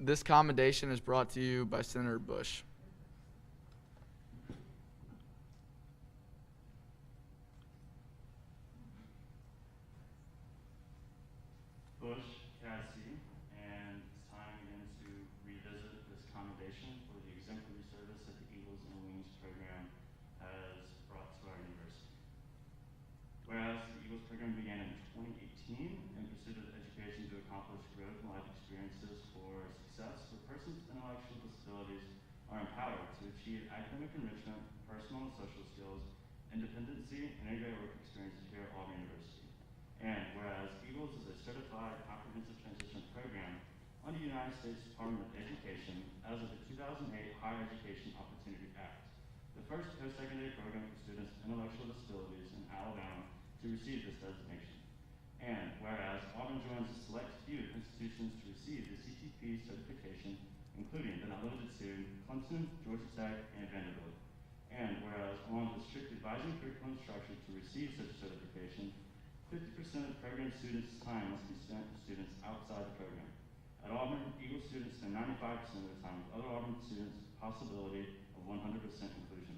This commendation is brought to you by Senator Bush. Bush, Cassie, and it's time again to revisit this commendation for the exemplary service that the Eagles and Wings program has brought to our university. Whereas the Eagles program began in 2018 in pursuit of education to accomplish growth and life experiences for success for persons with intellectual disabilities disabilities are empowered to achieve academic enrichment, personal and social skills, independency, and integrated work experiences here at Auburn University. And whereas Eagles is a certified comprehensive transition program under the United States Department of Education as of the 2008 Higher Education Opportunity Act, the first post-secondary program for students with intellectual disabilities in Alabama to receive this designation. And whereas Auburn joins a select few institutions to receive the CTP certification, including but not limited to Clemson, Georgia Tech, and Vanderbilt. And whereas on the strict advising curriculum structure to receive such certification, 50% of program students' time must be spent with students outside the program. At Auburn, Eagle students spend 95% of their time with other Auburn students with the possibility of 100% inclusion.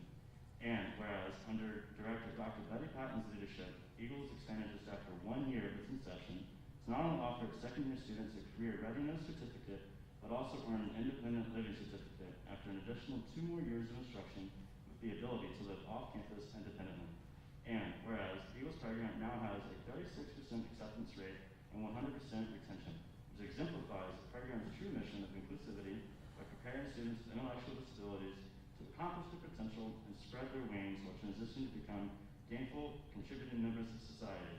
And whereas under Director Dr. Betty Patton's leadership, Eagles expanded just after 1 year of its inception to not only offer its second-year students a career readiness certificate, but also earn an independent living certificate after an additional 2 more years of instruction with the ability to live off campus independently. And whereas the Eagles program now has a 36% acceptance rate and 100% retention, which exemplifies the program's true mission of inclusivity by preparing students with intellectual disabilities to accomplish their potential and spread their wings while transitioning to become gainful, contributing members of society.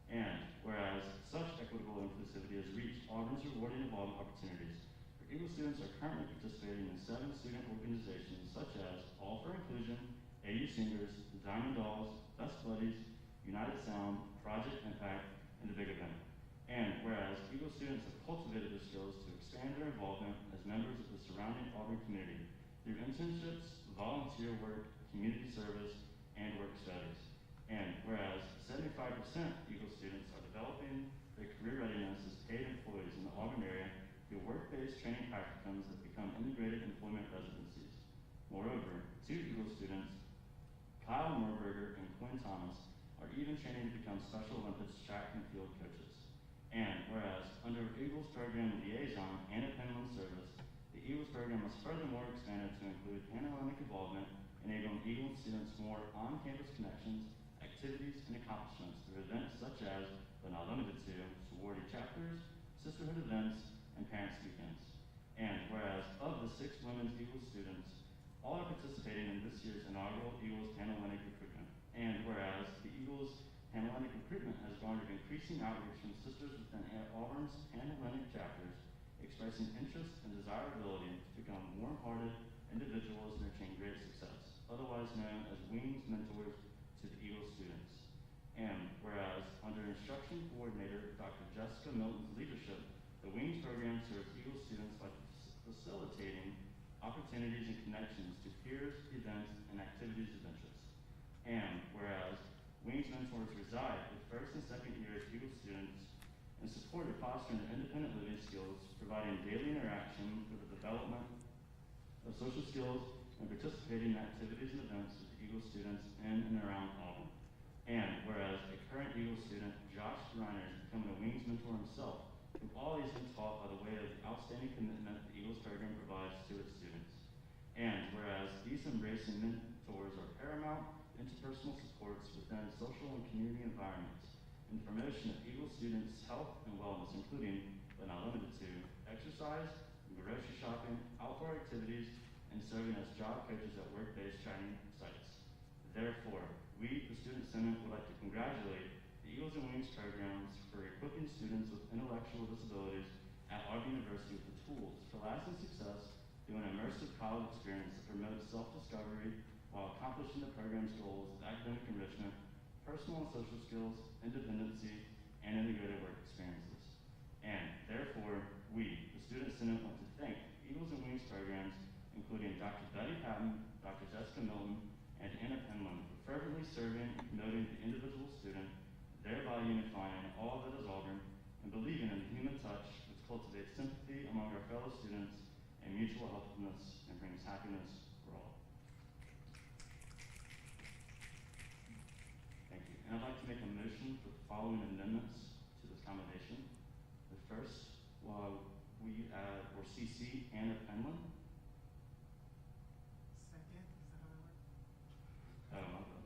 And whereas such equitable inclusivity has reached Auburn's rewarding involvement opportunities, our Eagle students are currently participating in 7 student organizations such as All for Inclusion, AU Singers, Diamond Dolls, Best Buddies, United Sound, Project Impact, and the Big Event. And whereas Eagle students have cultivated their skills to expand their involvement as members of the surrounding Auburn community through internships, volunteer work, community service, and work studies. And whereas 75% Eagle students are developing their career readiness as paid employees in the Auburn area through work-based training practicums that become integrated employment residencies. Moreover, 2 Eagle students, Kyle Moorberger and Quinn Thomas, are even training to become Special Olympics track and field coaches. And whereas under Eagles program liaison and Penland service, the Eagles program was furthermore expanded to include Pan-Atlantic involvement, enabling Eagles students more on-campus connections, activities, and accomplishments through events such as, but not limited to, sorority chapters, sisterhood events, and parents' weekends. And whereas of the 6 women's Eagles students, all are participating in this year's inaugural Eagles Pan-Atlantic recruitment. And whereas the Eagles Pan-Atlantic recruitment has garnered increasing outreach from sisters within Auburn's Pan-Atlantic chapters, expressing interest and desirability to become warm-hearted individuals and attain great success, otherwise known as Wings Mentors to the Eagles students. And whereas under instruction coordinator Dr. Jessica Milton's leadership, the Wings program serves Eagles students by facilitating opportunities and connections to peers, events, and activities of interest. And whereas Wings Mentors reside with first and second year Eagle students in support of fostering their independent living skills, providing daily interaction for the development of social skills, and participating in activities and events with the Eagle students in and around Auburn. And whereas a current Eagle student, Josh Reiner, is becoming a Wings Mentor himself, who all he's been taught by the way of the outstanding commitment the Eagles program provides to its students. And whereas these embracing mentors are paramount interpersonal supports within social and community environments, in the promotion of Eagle students' health and wellness, including, but not limited to, exercise, grocery shopping, outdoor activities, and serving as job coaches at work-based training sites. Therefore, we, the Student Senate, would like to congratulate the Eagles and Wings programs for equipping students with intellectual disabilities at Auburn University with the tools for lasting success through an immersive college experience that promotes self-discovery while accomplishing the program's goals of academic enrichment, personal and social skills, independency, and integrated work experiences. And therefore, we, the Student Senate, want to thank Eagles and Wings programs, including Dr. Betty Patton, Dr. Jessica Milton, and Anna Penland, for fervently serving and promoting the individual student, thereby unifying all that is Auburn, and believing in the human touch which cultivates sympathy among our fellow students and mutual helpfulness and brings happiness for all. Thank you. And I'd like to make a motion for the following amendments to this commendation. The first, we add or CC Anna Penland. Second, is that how that works? Oh, my bad.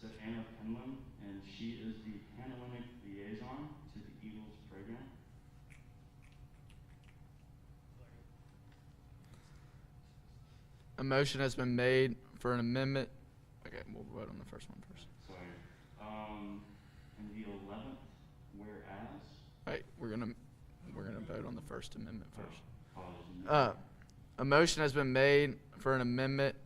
So Anna Penland, and she is the Pan-Atlantic liaison to the Eagles program. motion has been made for an amendment. Okay, we'll vote on the first one first. Sorry. In the 11th, whereas. Right, we're gonna vote on the First Amendment first. Apologies. A motion has been made for an amendment.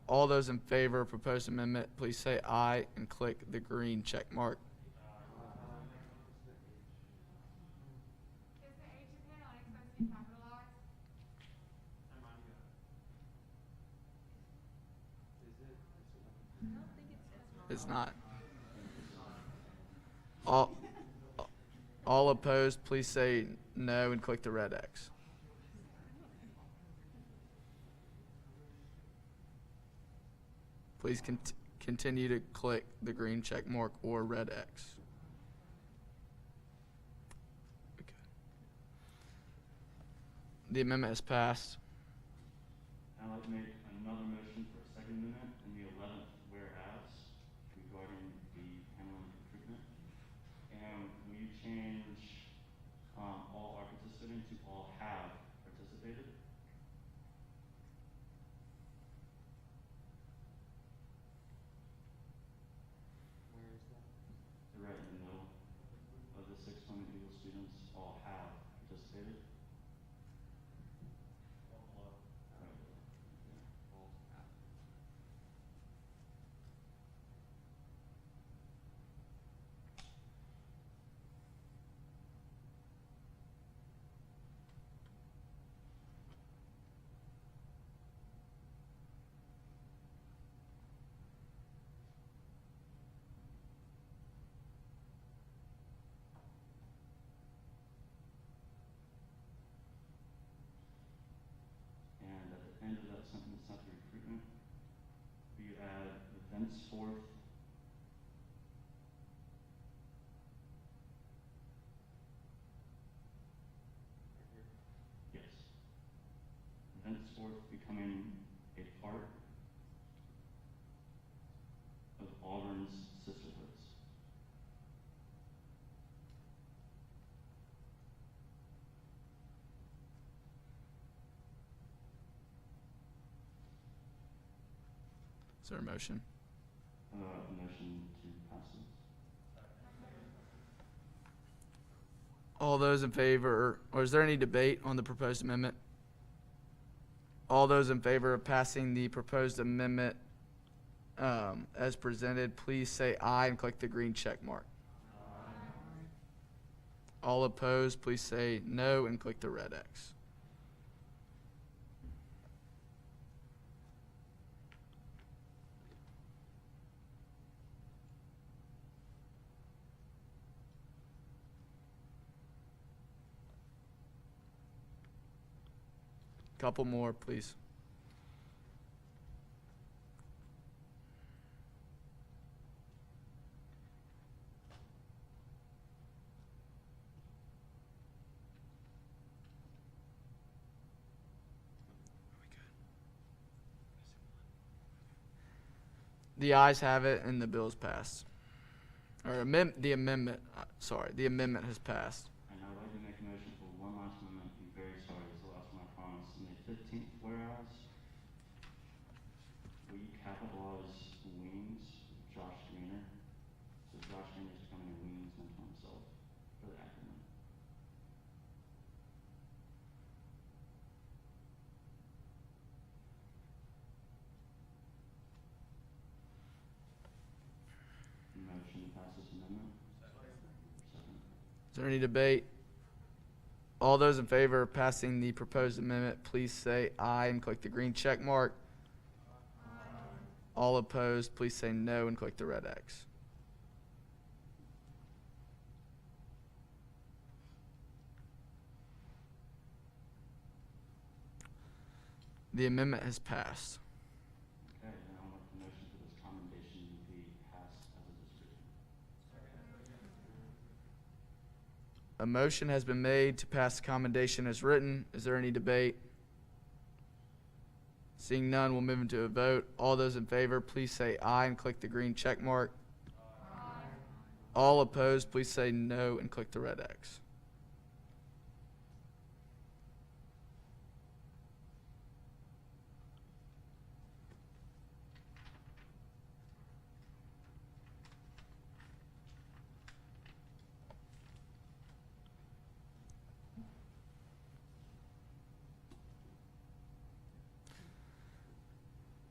All those in favor of proposed amendment, please say aye and click the green check mark. Is the H in Panhellenic supposed to be capitalized? It's not. All opposed, please say no and click the red X. Please continue to click the green check mark or red X. Okay. The amendment is passed. I'd like to make another motion for a second amendment in the 11th whereas regarding the handling recruitment. And will you change all are participating to all have participated? Where is that? Right in the middle of the 6 Fleming Eagle students all have participated. All below. Right below. Okay. All have. And at the end of that sentence after recruitment, will you add thenceforth yes. Thenceforth becoming a part of Auburn's sisterhoods. Is there a motion? Motion to pass this. All those in favor, or is there any debate on the proposed amendment? All those in favor of passing the proposed amendment as presented, please say aye and click the green check mark. Aye. All opposed, please say no and click the red X. Couple more, please. The ayes have it and the bill is passed. Or the amendment has passed. And I'd like to make a motion for one last amendment. I'm very sorry, it's the last one I promise. In the 15th whereas, will you capitalize wings with Josh Greener? So Josh Greener is becoming a wings mentor himself for the acronym. Motion to pass this amendment. Second. Is there any debate? All those in favor of passing the proposed amendment, please say aye and click the green check mark. Aye. All opposed, please say no and click the red X. The amendment has passed. Okay, then I'll make the motion for this commendation to be passed as it is written. A motion has been made to pass the commendation as written. Is there any debate? Seeing none, we'll move into a vote. All those in favor, please say aye and click the green check mark. Aye. All opposed, please say no and click the red X.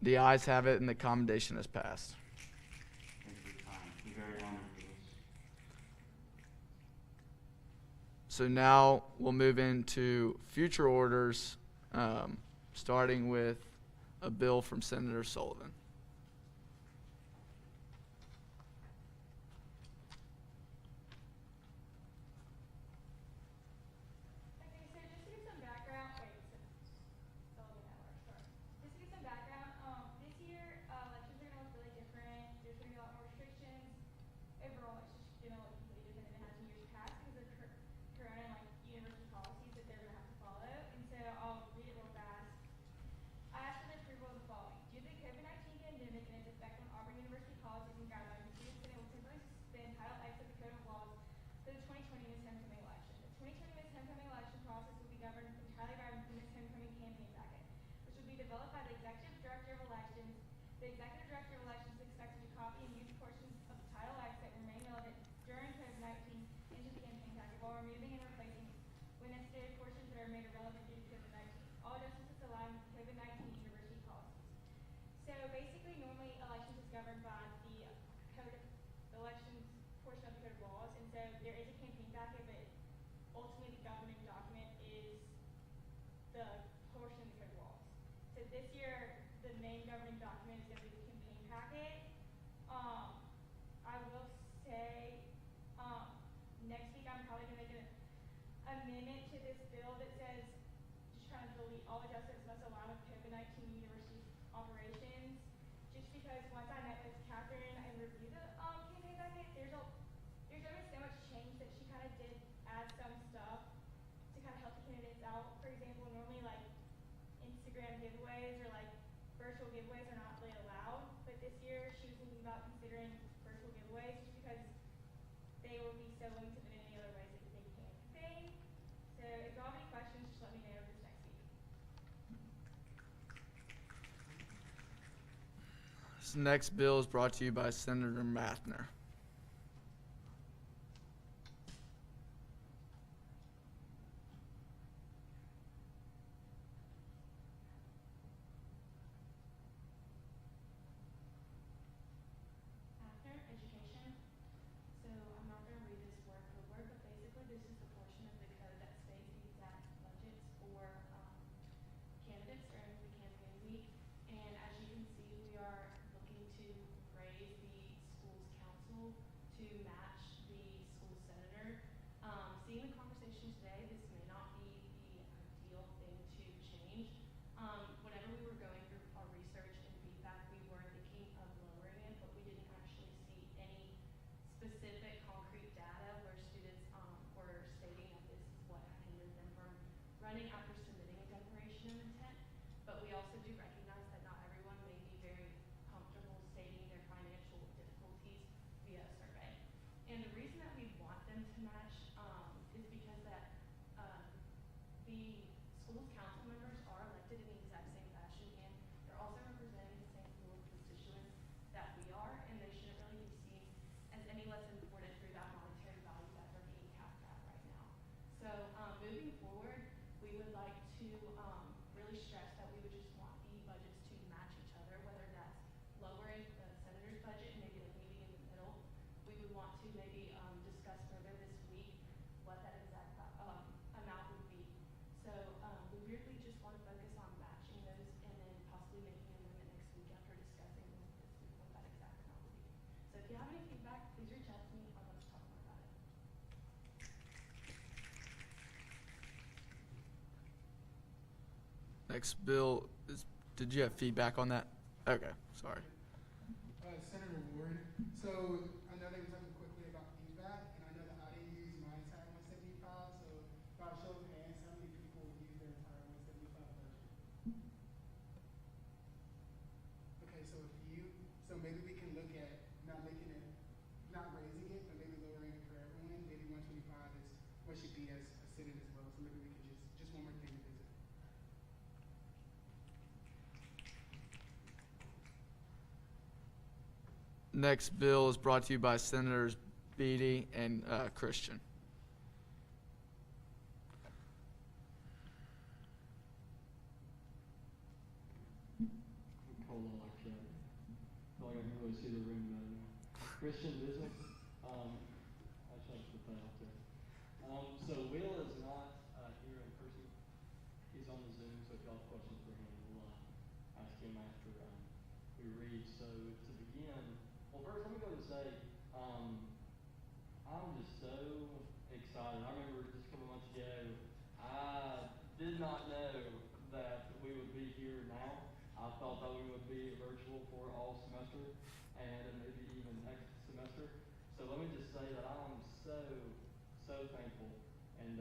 The ayes have it, and the commendation is passed. Thank you for your time. We're very honored for this. So now we'll move into future orders, starting with a bill from Senator Sullivan. Okay, so just to give some background, Sullivan at large, sorry. Just to give some background, this year, elections are gonna look really different. There's gonna be a lot more restrictions. Overall, it's just gonna look completely different than it has in years past because of corona and like university policies that they're gonna have to follow. And so I'll read it real fast. I ask for the approval of the following. Due to the COVID-19 pandemic and its effect on Auburn University policies and guidelines, the student senate will temporarily suspend Title X of the Code of Laws for the 2020 Miss Homecoming election. The 2020 Miss Homecoming election process will be governed entirely by the Miss Homecoming campaign packet, which will be developed by the Executive Director of Elections. The Executive Director of Elections is expected to copy and use portions of the Title X that remain relevant during COVID-19 into the campaign packet while removing and replacing when necessary portions that are made irrelevant due to COVID-19. All adjustments align with COVID-19 university policies. So basically, normally elections is governed by the elections portion of the Code of Laws, and so there is a campaign packet, but ultimately the governing document is the portion of the Code of Laws. So this year, the main governing document is going to be the campaign packet. I will say, next week I'm probably going to make an amendment to this bill that says, just trying to delete all adjustments must align with COVID-19 university operations. Just because once I met with Catherine and reviewed the campaign packet, there's been so much change that she kind of did add some stuff to kind of help the candidates out. For example, normally like Instagram giveaways or like virtual giveaways are not really allowed, but this year she was thinking about considering virtual giveaways just because they will be so limited in any other ways that they can campaign. So if y'all have any questions, just let me know this next week. This next bill is brought to you by Senator Mathner. After education, so I'm not going to read this word for word, but basically this is the portion of the code that states the exact budgets for candidates during the campaign week. And as you can see, we are looking to raise the school's council to match the school senator. Seeing the conversation today, this may not be the ideal thing to change. Whenever we were going through our research and feedback, we were thinking of lowering it, but we didn't actually see any specific concrete data where students were stating that this is what had hindered them from running after submitting a declaration of intent. But we also do recognize that not everyone may be very comfortable stating their financial difficulties via a survey. And the reason that we want them to match is because that the school's council members are elected in the exact same fashion, and they're also representing the same pool of constituents that we are, and they shouldn't really be seen as any less important through that monetary value that they're being capped at right now. So moving forward, we would like to really stress that we would just want the budgets to match each other, whether that's lowering the senator's budget and maybe like meeting in the middle. We would want to maybe discuss further this week what that exact amount would be. So we really just want to focus on matching those and then possibly making an amendment next week after discussing this week what that exact amount would be. So if you have any feedback, please reach out to me. I'd love to talk more about it. Next bill is, did you have feedback on that? Okay, sorry. Senator Ward, so I know they were talking quickly about feedback, and I know that I didn't use my entire 175, so by a show of hands, how many people use their entire 175 budget? Okay, so a few, so maybe we can look at not making it, not raising it, but maybe lowering it for everyone. Maybe 125 is what should be as a sit-in as well, so maybe we can just one more thing to visit. Next bill is brought to you by Senators Beatty and Christian. Prolong really see the room better now. Christian business. I tried to put that out there. So Will is not here in person. He's on the Zoom, so if y'all have questions for him, we'll ask him after we read. So to begin, well, first let me go and say, I'm just so excited. I remember just a couple months ago, I did not know that we would be here now. I thought that we would be virtual for all semester and maybe even next semester. So let me just say that I'm so thankful and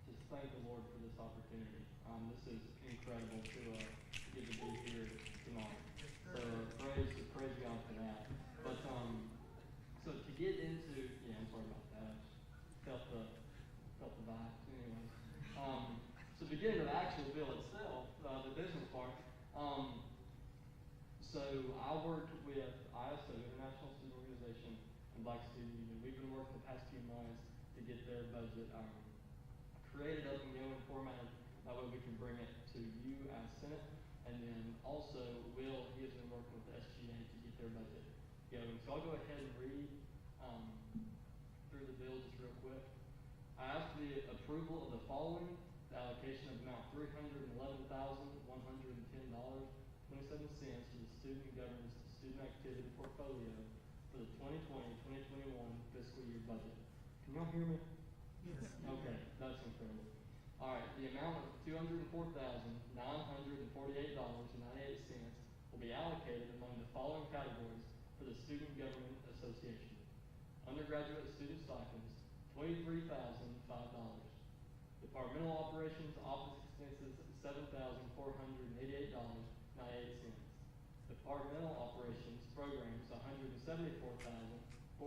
just thank the Lord for this opportunity. This is incredible to get to be here tonight. So praise God for that. But so to get into, yeah, I'm sorry about that. Felt the vibe. Anyways, so to get into the actual bill itself, the business part. So I worked with ISO, International Student Organization, and Black Student Union. We've been working the past few months to get their budget created up and going, formatted. That way we can bring it to you as Senate. And then also Will, he has been working with the SGA to get their budget going. So I'll go ahead and read through the bill just real quick. I ask for the approval of the following: the allocation of amount $311,110.27 to the student government's student activity portfolio for the 2020-2021 fiscal year budget. Can y'all hear me? Yes. Okay, that's incredible. All right, the amount of $204,948.98 will be allocated among the following categories for the Student Government Association: undergraduate student stipends, $23,005. Departmental operations, office expenses, $7,488.98. Departmental operations, programs, $174,455.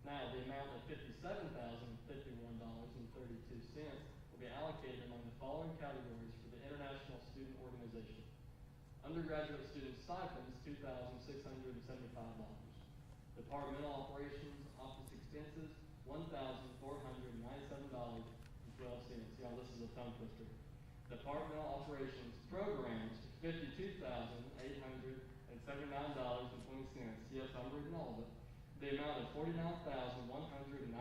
Now, the amount of $57,051.32 will be allocated among the following categories for the International Student Organization: undergraduate student stipends, $2,675. Departmental operations, office expenses, $1,497.12. Yeah, this is a tongue twister. Departmental operations, programs, $52,879.20. Yes, I'm reading all of it. The amount of $49,109.97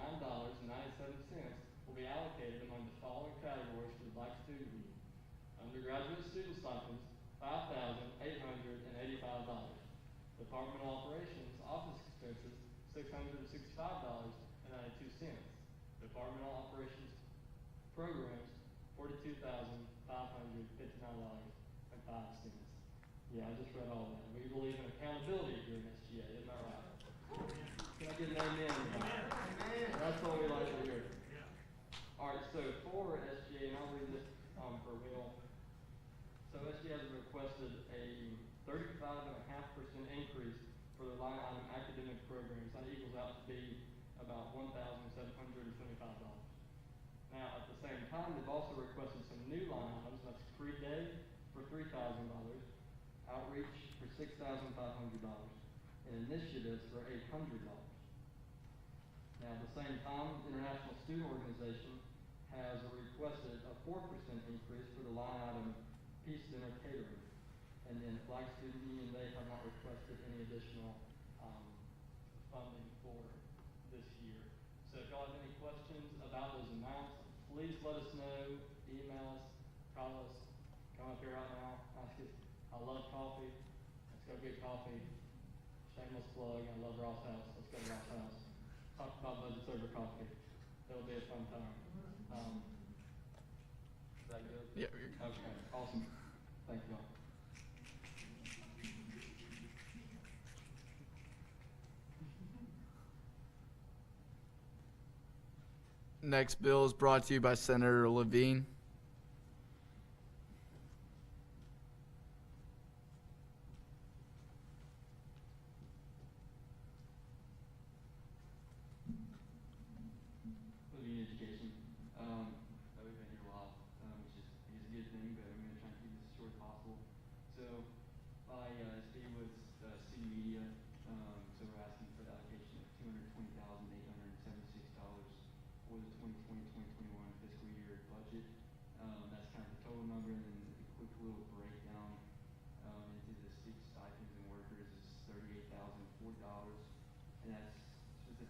will be allocated among the following categories for the Black Student Union: undergraduate student stipends, $5,885. Departmental operations, office expenses, $665.92. Departmental operations, programs, $42,559.05. Yeah, I just read all that. We believe in accountability here in SGA, isn't that right? Can I get an amen? Amen. That's what we like to hear. All right, so for SGA, and I'll read this for Will. So SGA has requested a 35.5% increase for the line item academic programs. That equals out to be about $1,725. Now, at the same time, they've also requested some new line items. That's pre-K for $3,000, outreach for $6,500, and initiatives for $800. Now, at the same time, the International Student Organization has requested a 4% increase for the line item Peace Dinner Catering. And then Black Student Union, they have not requested any additional funding for this year. So if y'all have any questions about those amounts, please let us know, email us, call us, come up here right now, ask us. I love coffee. Let's go get coffee. Shameless plug, I love Ross House. Let's go to Ross House. Talk about budgets over coffee. It'll be a fun time. Is that good? Yeah, you're good. Okay, awesome. Thank you all. Next bill is brought to you by Senator Levine. Levine Education. We've been here a while, which is a good thing, but I'm going to try and keep this as short as possible. So, my SB was student media, so we're asking for the allocation of $220,876 for the 2020-2021 fiscal year budget. That's kind of the total number, and then a quick little breakdown into the student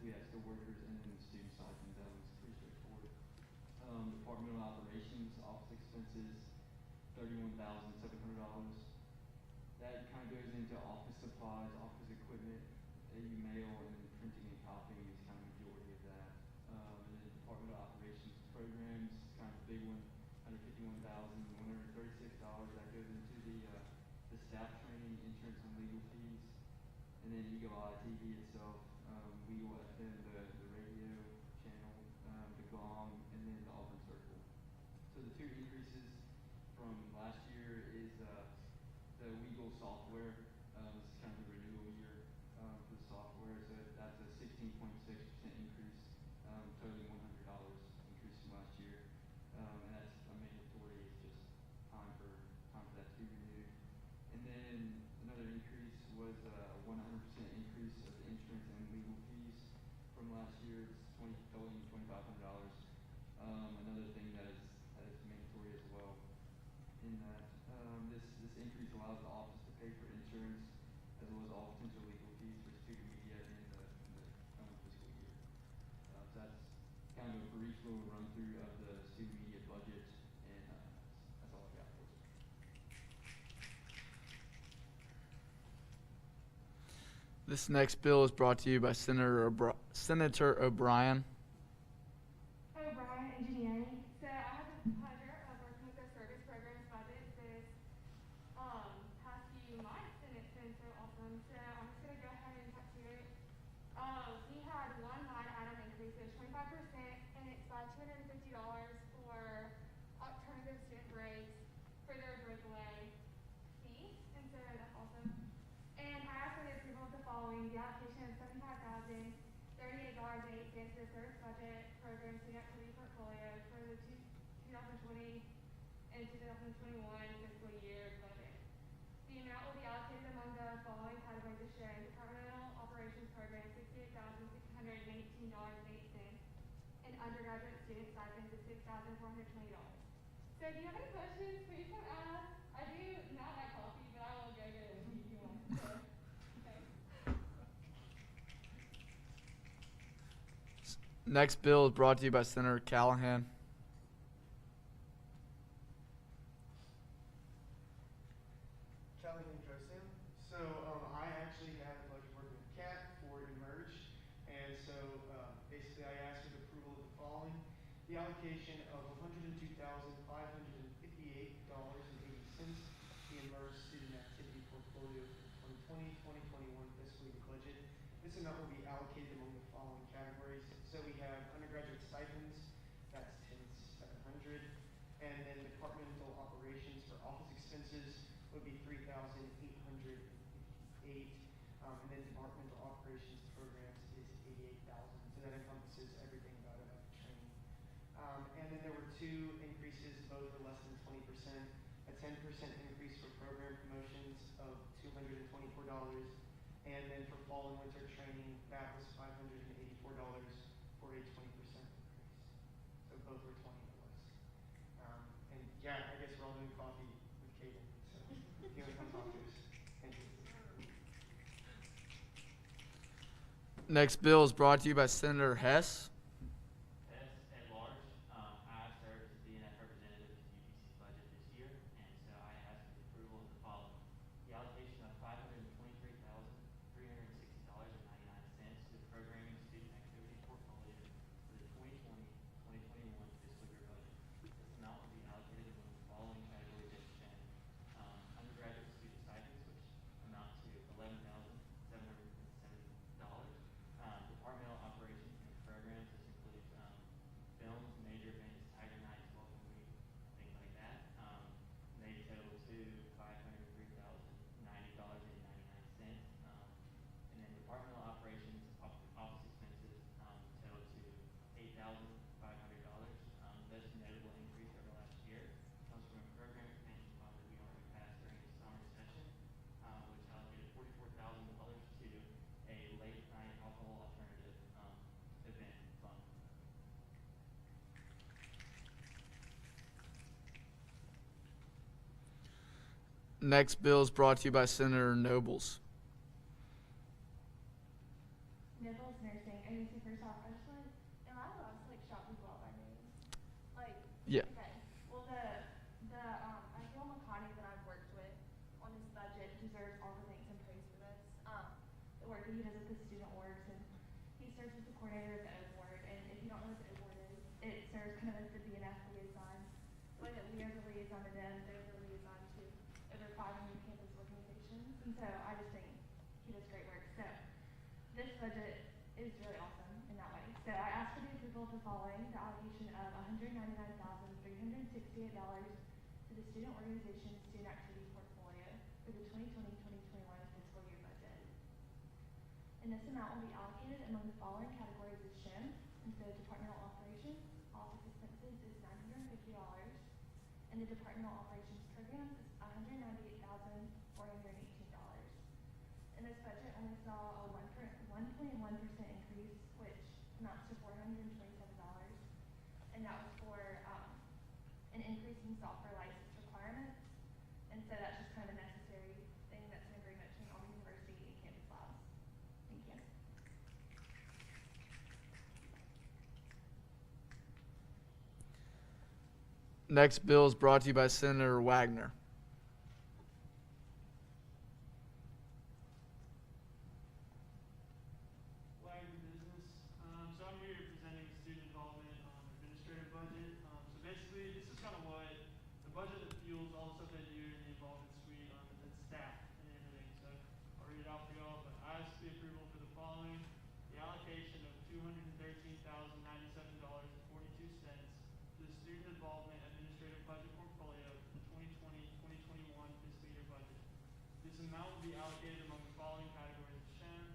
we had skilled workers, and then student stipends. That was pretty straightforward. Departmental operations, office expenses, $31,700. That kind of goes into office supplies, office equipment, mail, and then printing and copying is kind of majority of that. And then departmental operations programs, kind of a big one, $151,136. That goes into the staff training, insurance, and legal fees. And then Eagle Eye TV itself, Eagle FM, the radio channel, the GOM, and then the Auburn Circle. So the two increases from last year is the Weagle software. This is kind of the renewal year for the software. So that's a 16.6% increase, totaling $100 increase from last year. And that's a mandatory. It's just time for that to be renewed. And then another increase was a 100% increase of the insurance and legal fees from last year. It's totaling $2,500. Another thing that is mandatory as well. In that this increase allows the office to pay for insurance as well as all potential legal fees for student media in the coming fiscal year. So that's kind of a brief little run through of the student media budget, and that's all I got for you. This next bill is brought to you by Senator O'Brien. O'Brien Engineering. So I had the pleasure of working with the service programs budget this past few months, and it's been so awesome. So I'm just gonna go ahead and talk to it. We had one line item increase of 25%, and it's by $250 for alternative student breaks for their breakaway fees, and so that's awesome. And I asked for the approval of the following: the allocation of $75,038.08 to the service budget program student activity portfolio for the 2020 and 2021 fiscal year budget. The amount will be allocated among the following categories as shown: departmental operations program $68,619.08, and undergraduate student stipends of $6,420. So if you have any questions, please don't ask. I do not like coffee, but I will go get it if you want. So, okay. Next bill is brought to you by Senator Callahan. Callahan Drosdale. So I actually had the pleasure of working with Kat for Emerge, and so basically I asked for the approval of the following: the allocation of $102,558.80, the Emerge student activity portfolio for the 2020-2021 fiscal year budget. This amount will be allocated among the following categories. So we have undergraduate stipends, that's $10,700, and then departmental operations for office expenses would be $3,858, and then departmental operations programs is $88,000. So that encompasses everything about training. And then there were two increases, both were less than 20%. A 10% increase for program promotions of $224, and then for fall and winter training, that was $584 for a 20% increase. So both were 20 or less. And yeah, I guess we're all doing coffee with Kaden. So if you want to come talk to us, thank you. Next bill is brought to you by Senator Hess. Hess at large. I served as a DNF representative to UPC's budget this year, and so I asked for the approval of the following: the allocation of $523,360.99 to the programming student activity portfolio for the 2020-2021 fiscal year budget. This amount will be allocated among the following categories as shown: undergraduate student stipends, which amount to $11,770. Departmental operations and programs. This includes films, major events, Tiger Nights, Welcome Week, things like that. They total to $503,090.99. And then departmental operations, office expenses total to $8,500. This notable increase over last year comes from a program expansion fund that we already passed during the summer session, which allocated $44,000 to a late night alcohol alternative event fund. Next bill is brought to you by Senator Nobles. Nobles Nursing, $86,000 that he does with the student orgs, and he serves as the coordinator of the O board. And if you don't know what the O board is, it serves kind of as the BNF liaison. Like that we are the liaison to them, they're the liaison to over 500 campus organizations. And so I just think he does great work. So this budget is really awesome in that way. So I asked for the approval of the following: the allocation of $199,368 to the student organization student activity portfolio for the 2020-2021 fiscal year budget. And this amount will be allocated among the following categories as shown. And so departmental operations, office expenses is $950, and the departmental operations programs is $198,418. And this budget only saw a 1.1% increase, which amounts to $427, and that was for an increase in software license requirements. And so that's just kind of a necessary thing that's an agreement between Auburn University and Campus Labs. Thank you. Next bill is brought to you by Senator Wagner. Wagner Business. So I'm here presenting the student involvement administrative budget. So basically, this is kind of what the budget that fuels all the stuff they do in the involvement suite, and then staff and everything. So I'll read it out for y'all, but I ask the approval for the following: the allocation of $213,097.42 to the student involvement administrative budget portfolio for the 2020-2021 fiscal year budget. This amount will be allocated among the following categories as shown: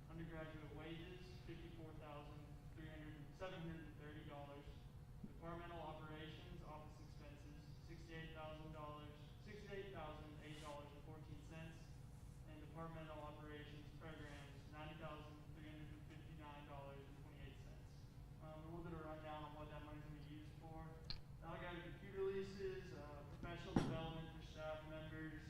undergraduate wages, $54,730. Departmental operations, office expenses, $68,008.14. And departmental operations programs, $90,359.28. A little bit of rundown on what that money's going to be used for. That'll go to computer leases, professional development for staff members,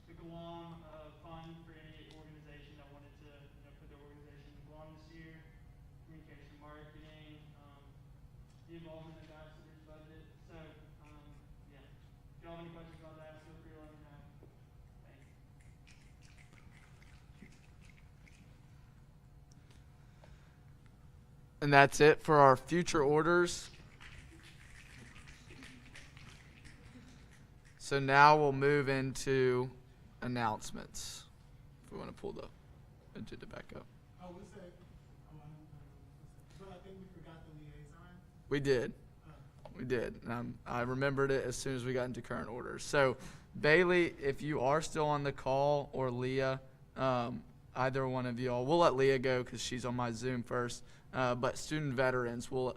the Guam fund for any organization that wanted to put their organization in Guam this year, communication marketing, the involvement ambassadors budget. So, yeah. If y'all have any questions about that, feel free to let me know. Thanks. And that's it for our future orders. So now we'll move into announcements. If we want to pull the agenda back up. Oh, we said, but I think we forgot the liaison. We did. We did. I remembered it as soon as we got into current orders. So, Bailey, if you are still on the call, or Leah, either one of y'all, we'll let Leah go because she's on my Zoom first. But student veterans will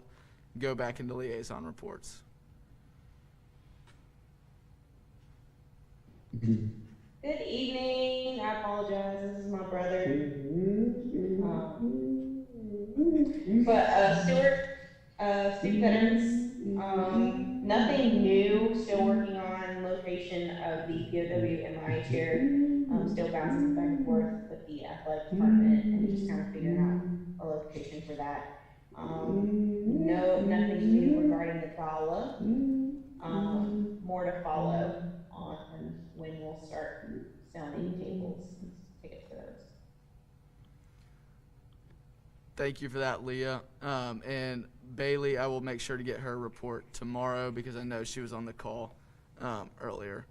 go back into liaison reports. Good evening. I apologize. This is my brother. Student veterans, nothing new. Still working on location of the POW MIA chair. Still bouncing back and forth with the athletic department and just kind of figuring out a location for that. Nothing new regarding the gala. More to follow on when we'll start selling tables and tickets for those. Thank you for that, Leah. And Bailey, I will make sure to get her report tomorrow because I know she was on the call earlier.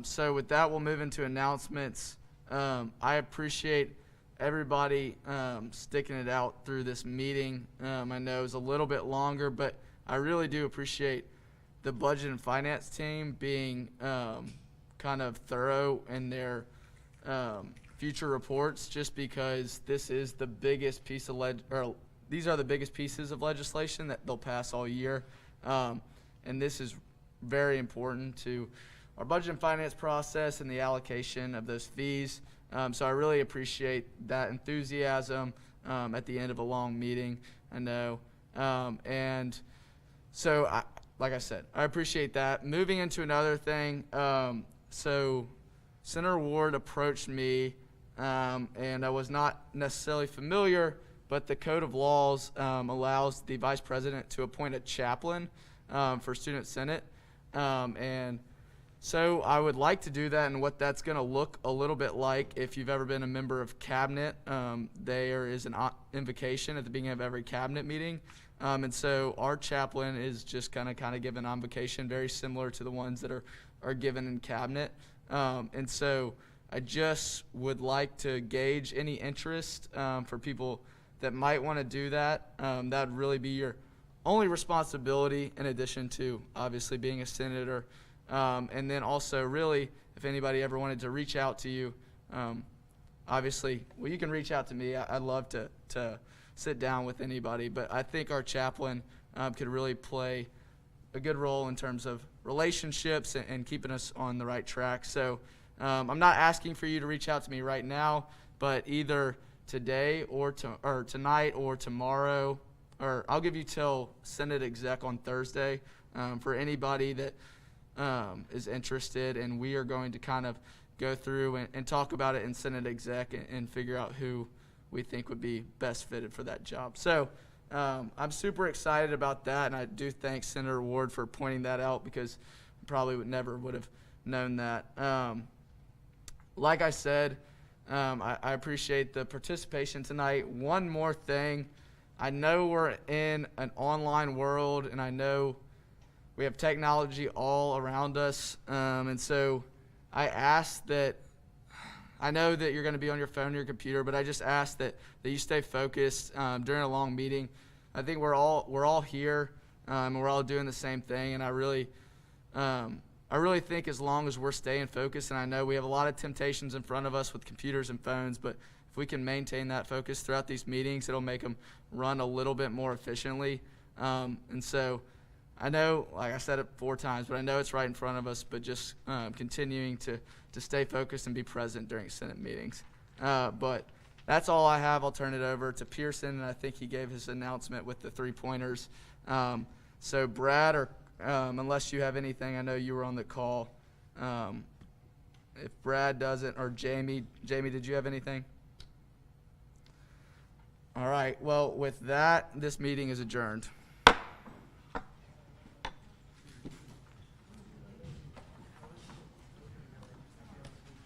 So with that, we'll move into announcements. I appreciate everybody sticking it out through this meeting. I know it was a little bit longer, but I really do appreciate the budget and finance team being kind of thorough in their future reports, just because this is the biggest piece of these are the biggest pieces of legislation that they'll pass all year, and this is very important to our budget and finance process and the allocation of those fees. So I really appreciate that enthusiasm at the end of a long meeting, I know. And so, like I said, I appreciate that. Moving into another thing, so Senator Ward approached me, and I was not necessarily familiar, but the Code of Laws allows the Vice President to appoint a chaplain for Student Senate. And So I would like to do that, and what that's going to look a little bit like, if you've ever been a member of Cabinet, there is an invocation at the beginning of every Cabinet meeting. And so our chaplain is just going to kind of give an invocation very similar to the ones that are given in Cabinet. And so I just would like to gauge any interest for people that might want to do that. That would really be your only responsibility, in addition to obviously being a senator. And then also, really, if anybody ever wanted to reach out to you, obviously, well, you can reach out to me. I'd love to sit down with anybody. But I think our chaplain could really play a good role in terms of relationships and keeping us on the right track. So I'm not asking for you to reach out to me right now, but either today or tonight or tomorrow, or I'll give you till Senate Exec on Thursday for anybody that is interested, and we are going to kind of go through and talk about it in Senate Exec and figure out who we think would be best fitted for that job. So I'm super excited about that, and I do thank Senator Ward for pointing that out, because I probably never would have known that. Like I said, I appreciate the participation tonight. One more thing. I know we're in an online world, and I know we have technology all around us, and so I ask that, I know that you're going to be on your phone or your computer, but I just ask that you stay focused during a long meeting. I think we're all here, and we're all doing the same thing, and I really think as long as we're staying focused, and I know we have a lot of temptations in front of us with computers and phones, but if we can maintain that focus throughout these meetings, it'll make them run a little bit more efficiently. And so I know, like I said it 4 times, but I know it's right in front of us, but just continuing to stay focused and be present during Senate meetings. But that's all I have. I'll turn it over to Pearson, and I think he gave his announcement with the 3-pointers. So Brad, or unless you have anything, I know you were on the call. If Brad doesn't, or Jamie, did you have anything? All right. Well, with that, this meeting is adjourned.